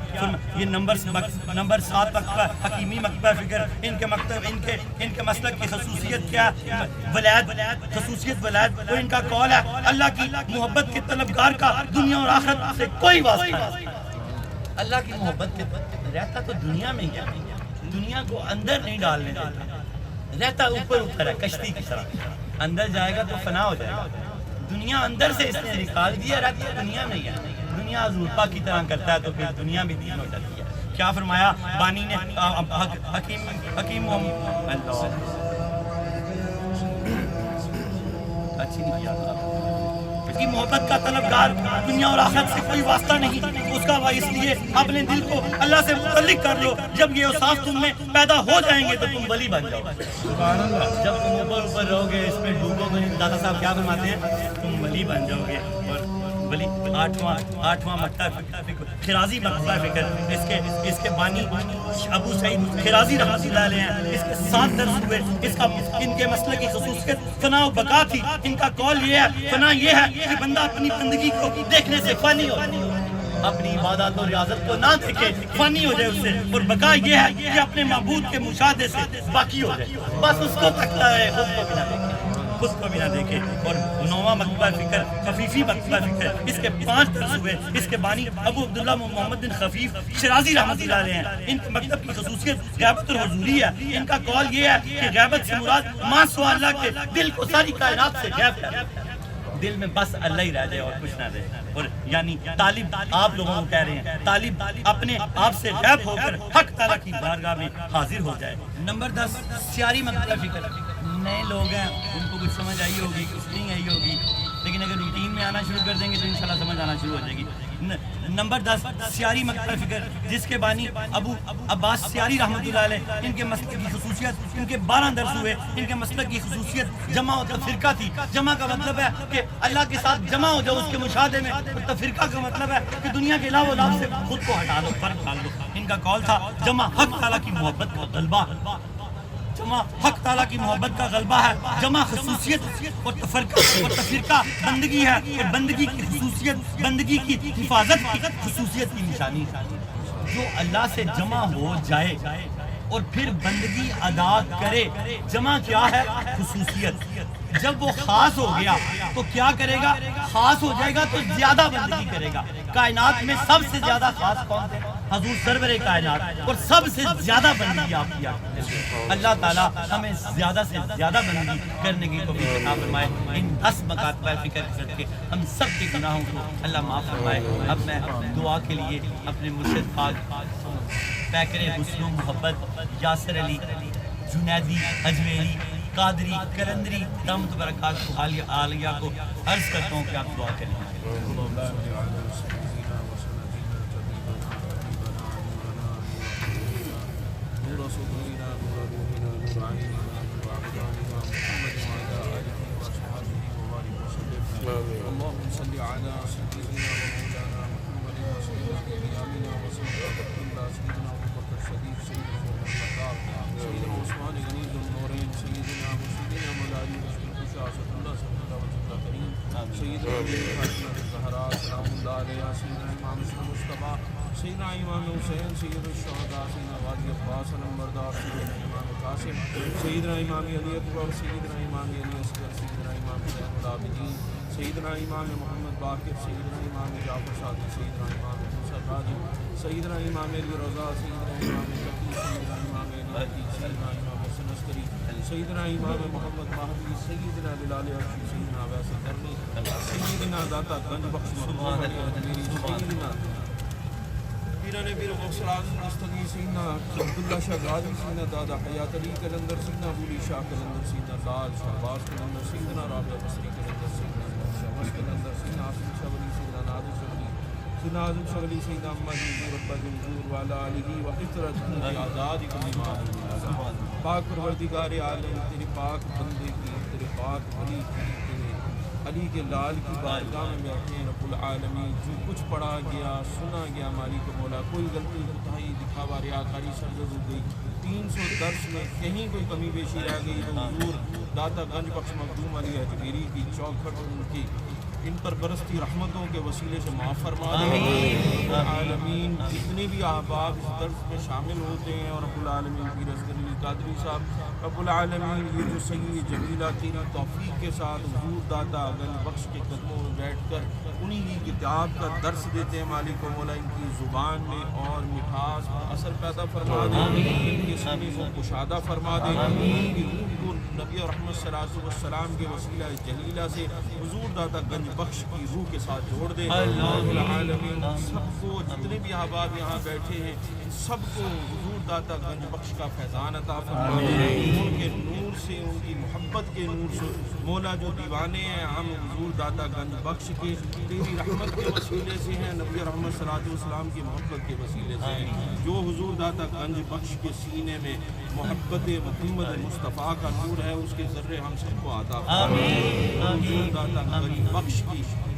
یہ نمبر 7 مکتبہ حکیمی مکتبہ فکر، ان کے مسلک کی خصوصیت کیا؟ ولایت، خصوصیت ولایت۔ اور ان کا قول ہے اللہ کی محبت کے طلبگار کا دنیا اور آخرت سے کوئی واسطہ نہیں۔ اللہ کی محبت کے رہتا تو دنیا میں ہی ہے، دنیا کو اندر نہیں ڈالنے دیتا، رہتا اوپر ہے کشتی کی طرح، اندر جائے گا تو فنا ہو جائے گا۔ دنیا اندر سے اس نے نکال دیا، رہتا دنیا میں ہی ہے۔ دنیا حضورپا کی طرح کرتا ہے تو پھر دنیا بھی دین ہو جاتی ہے۔ کیا فرمایا بانی نے؟ حکیم اچھی نہیں کیا کی محبت کا طلبگار دنیا اور آخرت سے کوئی واسطہ نہیں، اس کا اس لیے اپنے دل کو اللہ سے متعلق کر لو۔ جب یہ اوصاف تم میں پیدا ہو جائیں گے تو تم ولی بن جاؤ۔ جب تم اوپر رہو گے، اس میں ڈوبو گے، دادا صاحب کیا فرماتے ہیں؟ تم ولی بن جاؤ گے اور ولی آٹھواں مکتبہ فکر خرازی مکتبہ فکر، اس کے بانی ابو سعید خرازی رحمۃ اللہ علیہ ہیں، اس کے 7 درس ہوئے، ان کے مسئلے کی خصوصیت فنا و بقا تھی، ان کا قول یہ ہے، فنا یہ ہے کہ بندہ اپنی بندگی کو دیکھنے سے فانی ہو جائے، اپنی عبادات و ریاضت کو نہ دیکھے فانی ہو جائے اس سے، اور بقا یہ ہے کہ اپنے معبود کے مشاہدے سے باقی ہو جائے، بس اس کو تکتا ہے، خود کو بھی نہ دیکھے۔ اور 9واں مکتبہ فکر خفیفی مکتبہ فکر، اس کے 5 درس ہوئے، اس کے بانی ابو عبداللہ محمد بن خفیف شرازی رحمۃ اللہ علیہ ہیں، ان کے مکتب کی خصوصیت غیبت اور حضوری ہے، ان کا قول یہ ہے کہ غیبت سے مراد ماں سوا اللہ کے دل کو ساری کائنات سے غائب کر، دل میں بس اللہ ہی رہ جائے اور کچھ نہ رہے، اور یعنی طالب آپ لوگوں کو کہہ رہے ہیں، طالب اپنے آپ سے غائب ہو کر حق تعالیٰ کی بارگاہ میں حاضر ہو جائے۔ نمبر 10 سیاری مکتبہ فکر، نئے لوگ ہیں ان کو کچھ سمجھ آئی ہوگی، کچھ نہیں آئی ہوگی، لیکن اگر روٹین میں آنا شروع کر دیں گے تو انشاءاللہ سمجھ آنا شروع ہو جائے گی۔ نمبر 10 سیاری مکتبہ فکر، جس کے بانی ابو عباس سیاری رحمۃ اللہ علیہ، ان کے مسلک کی خصوصیت، ان کے 12 درس ہوئے، ان کے مسلک کی خصوصیت جمع و تفرقہ تھی۔ جمع کا مطلب ہے کہ اللہ کے ساتھ جمع ہو جاؤ اس کے مشاہدے میں، اور تفرقہ کا مطلب ہے کہ دنیا کے علاوہ سے خود کو ہٹا دو، فرق ڈال دو۔ ان کا قول تھا جمع حق تعالیٰ کی محبت کا غلبہ، جمع حق تعالیٰ کی محبت کا غلبہ ہے، جمع خصوصیت اور تفرقہ بندگی ہے، اور بندگی کی خصوصیت، بندگی کی حفاظت کی خصوصیت کی نشانی ہے۔ جو اللہ سے جمع ہو جائے اور پھر بندگی ادا کرے، جمع کیا ہے؟ خصوصیت۔ جب وہ خاص ہو گیا تو کیا کرے گا؟ خاص ہو جائے گا تو زیادہ بندگی کرے گا۔ کائنات میں سب سے زیادہ خاص کون تھے؟ حضور سرور کائنات، اور سب سے زیادہ بندگی آپ کیا کرتے ہیں۔ اللہ تعالیٰ ہمیں زیادہ سے زیادہ بندگی کرنے کی توفیق عطا فرمائے۔ ان 10 مکاتبہ فکر کر کے ہم سب کے گناہوں کو اللہ معاف فرمائے۔ اب میں دعا کے لیے اپنے مرشد پاک پیکر حسن و محبت یاسر علی جنیدی اجمیری قادری کلندری دامت برکات عالیہ کو عرض کرتا ہوں کہ آپ دعا کریں۔ اللهم صل على سيدنا ومولانا محمد وسيدنا امينا وسيدنا سيدنا ابو بكر الصديق سيدنا الخطاب سيدنا عثمان غني النورين سيدنا وسيدنا مولانا شاشة الله صلى الله عليه وسلم سيدنا فاطمة الزهراء سلام الله عليها سيدنا امام مصطفى سيدنا امام حسين سيد الشهداء سيدنا غازي عباس نمبردار سيدنا امام قاسم سيدنا امام علي اکبر سيدنا امام علي اصغر سيدنا امام زين العابدين سيدنا امام محمد باقر سيدنا امام جعفر صادق سيدنا امام موسى القاضي سيدنا امام علي رضا سيدنا امام الزكي سيدنا امام علي سيدنا امام حسن عسکری سيدنا امام محمد مہدی سيدنا بلال حبشی سيدنا ویس کرنی سيدنا داتا گنج بخش سبحان سيدنا پیران پیر غوث اعظم مستغی سیدنا عبداللہ شاہ غازی سیدنا دادا حیات علی کلندر سیدنا بولی شاہ کلندر سیدنا لال شہباز کلندر سیدنا رابعہ بصری کلندر سیدنا شمس کلندر سیدنا عاصم شاہ ولی سیدنا نادر شاہ ولی سیدنا اعظم شاہ ولی سیدنا احمد حضور ربہ جمہور والا علیہ وحطرت آزاد کلی پاک پروردگار عالم تیرے پاک بندے کی تیرے پاک ولی کی تیرے علی کے لال کی بارگاہ میں بیٹھے ہیں رب العالمین۔ جو کچھ پڑھا گیا سنا گیا مالک مولا، کوئی غلطی کوتاہی دکھاوا ریاکاری سرزد ہو گئی، 300 درس میں کہیں کوئی کمی بیشی رہ گئی تو حضور داتا گنج بخش مخدوم علی اجمیری کی چوکھٹ ان کی ان پر برستی رحمتوں کے وسیلے سے معاف فرما دے رب العالمین۔ جتنے بھی احباب اس درس میں شامل ہوتے ہیں اور رب العالمین پیر اصغر علی قادری صاحب رب العالمین یہ جو سید جمیلہ تیری توفیق کے ساتھ حضور داتا گنج بخش کے قدموں میں بیٹھ کر انہی کی کتاب کا درس دیتے ہیں مالک و مولا، ان کی زبان میں اور مٹھاس اور اثر پیدا فرما دے، ان کے سینے کو کشادہ فرما دے، ان کی روح کو نبی رحمت صلی اللہ علیہ وسلم کے وسیلہ جلیلہ سے حضور داتا گنج بخش کی روح کے ساتھ جوڑ دے رب العالمین۔ سب کو جتنے بھی احباب یہاں بیٹھے ہیں سب کو حضور داتا گنج بخش کا فیضان عطا فرما دے، ان کے نور سے ان کی محبت کے نور سے مولا جو دیوانے ہیں ہم حضور داتا گنج بخش کے تیری رحمت کے وسیلے سے ہیں، نبی رحمت صلی اللہ علیہ وسلم کی محبت کے وسیلے سے ہیں۔ جو حضور داتا گنج بخش کے سینے میں محبت محمد مصطفیٰ کا نور ہے اس کے ذرے ہم سب کو عطا فرما دے۔ حضور داتا گنج بخش کی